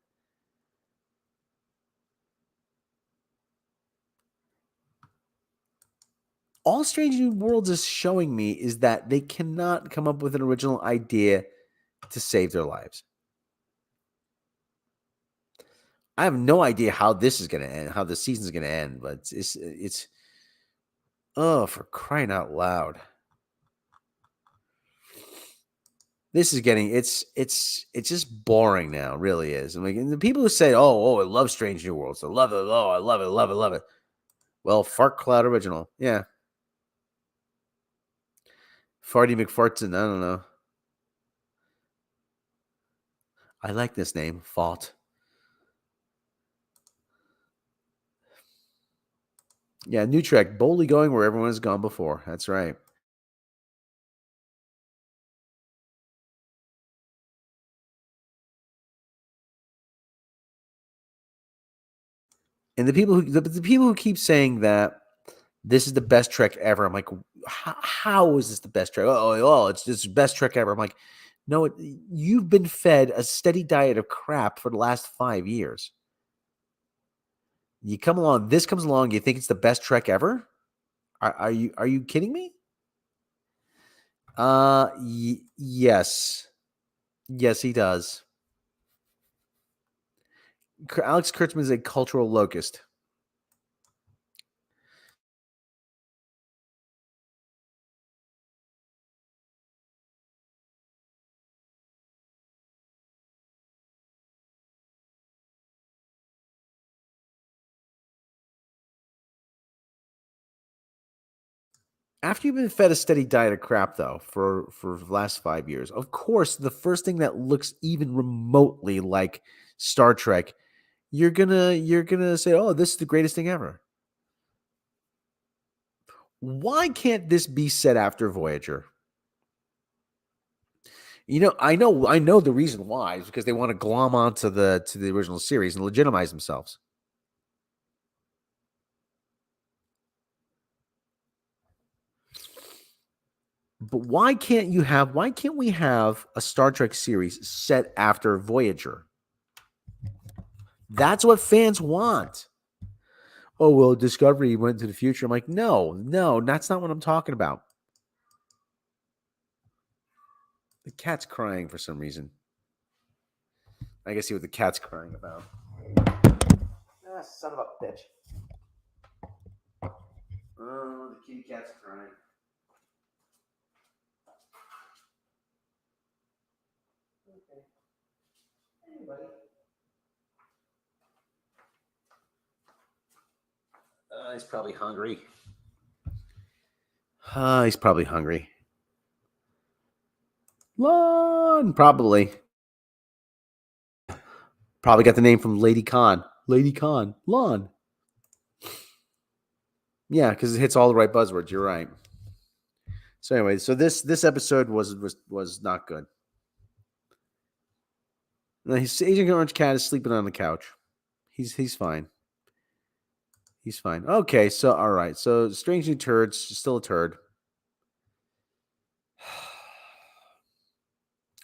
All Strange New Worlds is showing me is that they cannot come up with an original idea to save their lives. I have no idea how this is going to end, how the season's going to end, but it's oh, for crying out loud. This is getting it's just boring now, it really is. And like, and the people who say, "Oh, I love Strange New Worlds. I love it. Oh, I love it, love it, love it." Well, Fart Cloud original. Yeah. Farty McFartson, I don't know. I like this name, Fart. Yeah, new track, boldly going where everyone has gone before. That's right. And the people who keep saying that this is the best Trek ever, I'm like, how is this the best Trek? Oh, it's the best Trek ever. I'm like, no, you've been fed a steady diet of crap for the last 5 years. You come along, this comes along, you think it's the best Trek ever? Are you kidding me? Yes. Yes, he does. Alex Kurtzman is a cultural locust. After you've been fed a steady diet of crap, though, for the last 5 years, of course, the first thing that looks even remotely like Star Trek, you're gonna say, "Oh, this is the greatest thing ever." Why can't this be set after Voyager? I know the reason why is because they want to glom onto the original series and legitimize themselves. But why can't we have a Star Trek series set after Voyager? That's what fans want. Oh, well, Discovery went to the future. I'm like, no, that's not what I'm talking about. The cat's crying for some reason. I guess see what the cat's crying about. Ah, son of a bitch. Oh, the kitty cat's crying. Okay. Anybody? He's probably hungry. He's probably hungry. Lon, probably. Probably got the name from Lady Khan. Lady Khan. Lon. Yeah, because it hits all the right buzzwords. You're right. So anyway, so this episode was not good. No, his Agent Orange Cat is sleeping on the couch. He's fine. He's fine. Okay, so all right. So Strange New Turds, still a turd.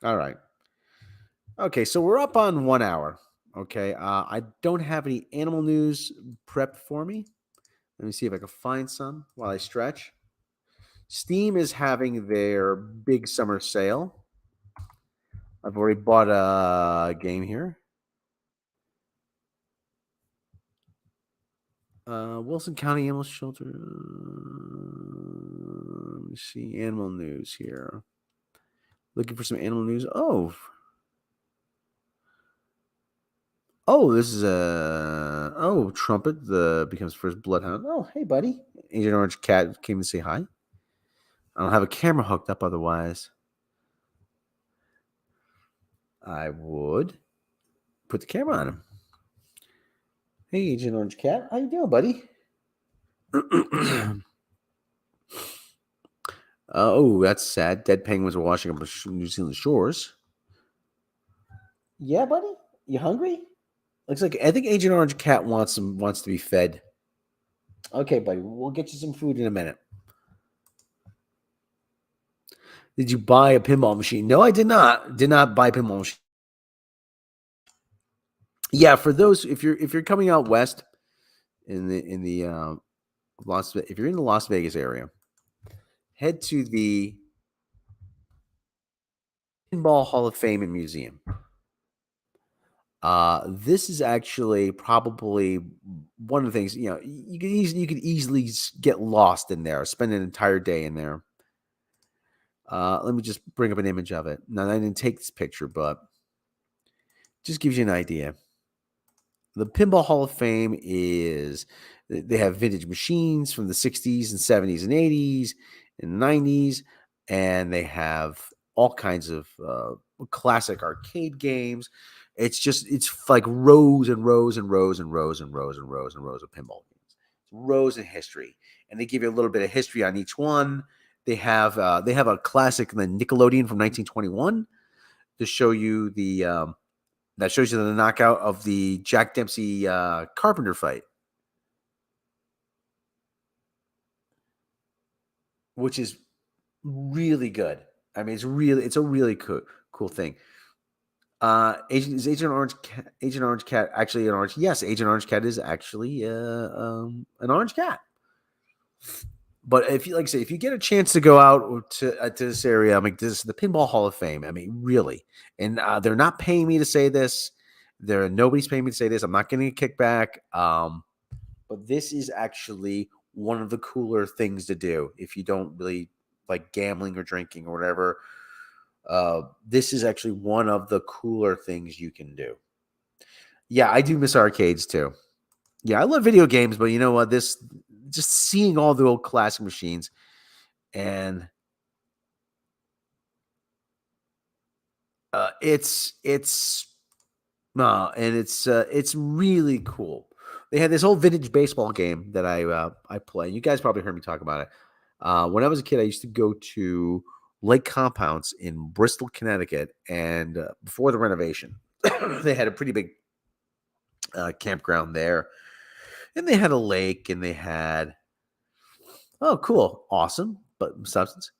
All right. Okay, so we're up on 1 hour. Okay. I don't have any animal news prepped for me. Let me see if I can find some while I stretch. Steam is having their big summer sale. I've already bought a game here. Wilson County Animal Shelter. Let me see. Animal news here. Looking for some animal news. Oh, this is Trumpet becomes first bloodhound. Oh, hey, buddy. Agent Orange Cat came to say hi. I don't have a camera hooked up otherwise. I would put the camera on him. Hey, Agent Orange Cat. How you doing, buddy? Oh, that's sad. Dead penguins are washing up New Zealand shores. Yeah, buddy? You hungry? Looks like I think Agent Orange Cat wants to be fed. Okay, buddy. We'll get you some food in a minute. Did you buy a pinball machine? No, I did not. Did not buy a pinball machine. Yeah, for those if you're coming out west if you're in the Las Vegas area, head to the Pinball Hall of Fame and Museum. This is actually probably one of the things, you could easily get lost in there, spend an entire day in there. Let me just bring up an image of it. Now, I didn't take this picture, but just gives you an idea. The Pinball Hall of Fame they have vintage machines from the 60s and 70s and 80s and 90s, and they have all kinds of classic arcade games. It's like rows and rows and rows and rows and rows and rows and rows of pinball games. Rows in history. And they give you a little bit of history on each one. They have a classic, the Nickelodeon from 1921 to show you that shows you the knockout of the Jack Dempsey Carpenter fight, which is really good. I mean, it's a really cool thing. Agent Orange Cat actually an orange? Yes, Agent Orange Cat is actually an orange cat. But if you get a chance to go out to this area, I mean, this is the Pinball Hall of Fame. I mean, really, and they're not paying me to say this. Nobody's paying me to say this. I'm not getting a kickback. But this is actually one of the cooler things to do if you don't really like gambling or drinking or whatever. This is actually one of the cooler things you can do. Yeah, I do miss arcades too. Yeah, I love video games, but you know what? Just seeing all the old classic machines and it's really cool. They had this old vintage baseball game that I play. You guys probably heard me talk about it. When I was a kid, I used to go to Lake Compounds in Bristol, Connecticut, and before the renovation, they had a pretty big campground there, and they had a lake, and they had cool, awesome, but substance.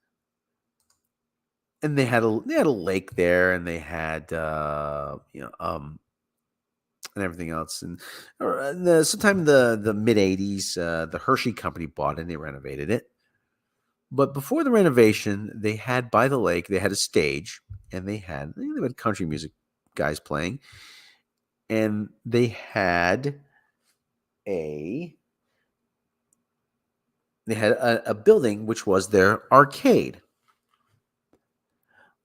And they had a lake there, and they had and everything else. And sometime in the mid '80s, the Hershey Company bought it and they renovated it. But before the renovation, they had by the lake, they had a stage, and they had country music guys playing, and they had a building which was their arcade.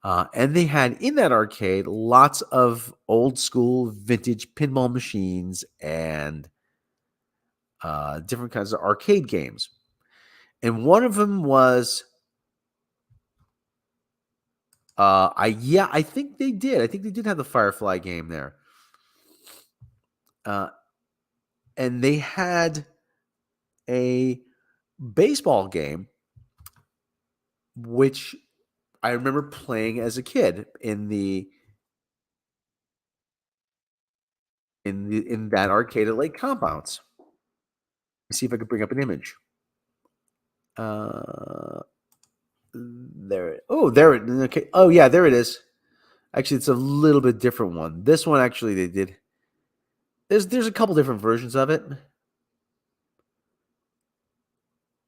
And they had in that arcade lots of old school vintage pinball machines and different kinds of arcade games. And one of them was, I think they did. I think they did have the Firefly game there. And they had a baseball game, which I remember playing as a kid in that arcade at Lake Compounds. Let's see if I could bring up an image. There. Oh, there. Okay. Oh, yeah, there it is. Actually, it's a little bit different one. This one, actually, they did. There's a couple different versions of it.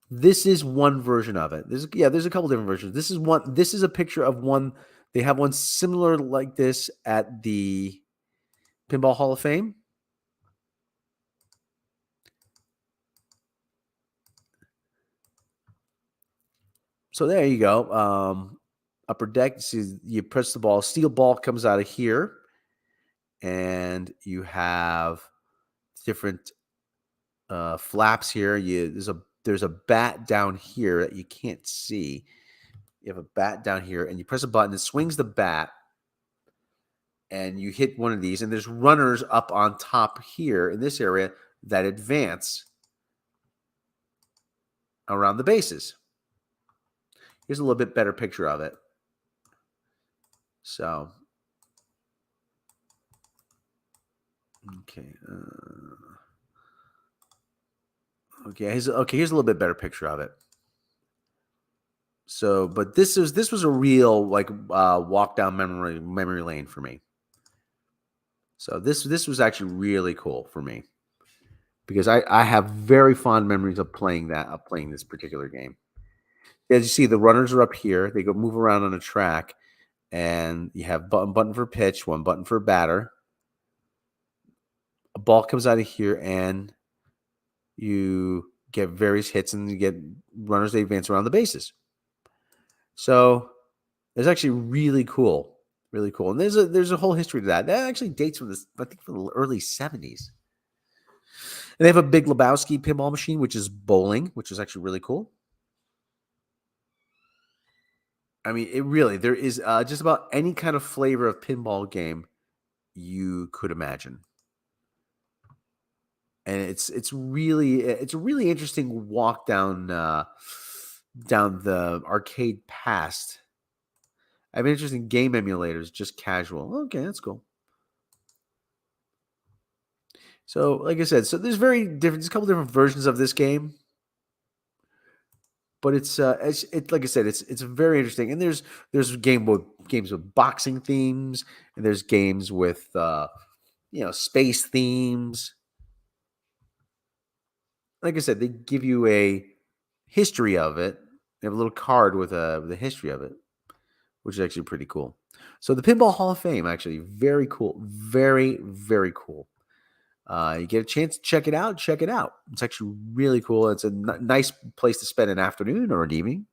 This is one version of it. There's a couple different versions. This is one. This is a picture of one. They have one similar like this at the Pinball Hall of Fame. So there you go. Upper deck. See, you press the ball. Steel ball comes out of here, and you have different flaps here. There's a bat down here that you can't see. You have a bat down here, and you press a button. It swings the bat, and you hit one of these. And there's runners up on top here in this area that advance around the bases. Here's a little bit better picture of it. So, okay. Here's a little bit better picture of it. So, but this was a real like walk down memory lane for me. So this was actually really cool for me because I have very fond memories of playing this particular game. As you see, the runners are up here. They go move around on a track, and you have button for pitch, one button for batter. A ball comes out of here, and you get various hits, and you get runners. They advance around the bases. So it's actually really cool, really cool. And there's a whole history to that. That actually dates from I think from the early 70s. And they have a Big Lebowski pinball machine, which is bowling, which is actually really cool. I mean, there is just about any kind of flavor of pinball game you could imagine. And it's a really interesting walk down the arcade past. I have interesting game emulators, just casual. Okay, that's cool. So, like I said, there's a couple different versions of this game. But it's like I said, it's very interesting. And there's games with boxing themes, and there's games with space themes. Like I said, they give you a history of it. They have a little card with the history of it, which is actually pretty cool. So the Pinball Hall of Fame, actually, very cool. Very, very cool. You get a chance to check it out. Check it out. It's actually really cool. It's a nice place to spend an afternoon or an evening.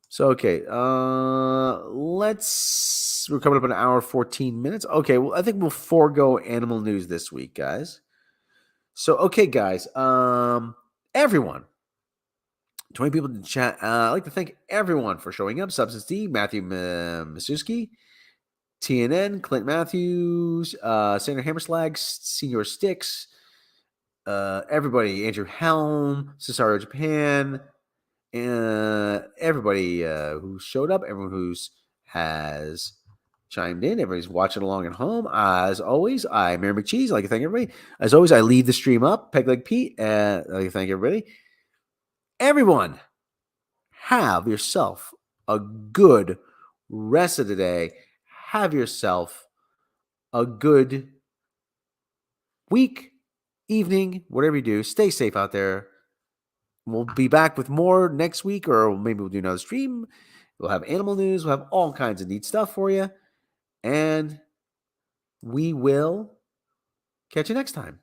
So, okay. We're coming up an hour, 14 minutes. Okay. Well, I think we'll forego animal news this week, guys. So, okay, guys. Everyone. 20 people in the chat. I'd like to thank everyone for showing up. Substance D, Matthew Masuski, TNN, Clint Matthews, Senator Hammerslag, Senior Sticks, everybody, Andrew Helm, Cesario Japan, everybody who showed up, everyone who's has chimed in, everybody's watching along at home. As always, I'm Mary McCheese. I'd like to thank everybody. As always, I leave the stream up, Peg Leg Pete. I'd like to thank everybody. Everyone, have yourself a good rest of the day. Have yourself a good week, evening, whatever you do. Stay safe out there. We'll be back with more next week, or maybe we'll do another stream. We'll have animal news. We'll have all kinds of neat stuff for you. And we will catch you next time.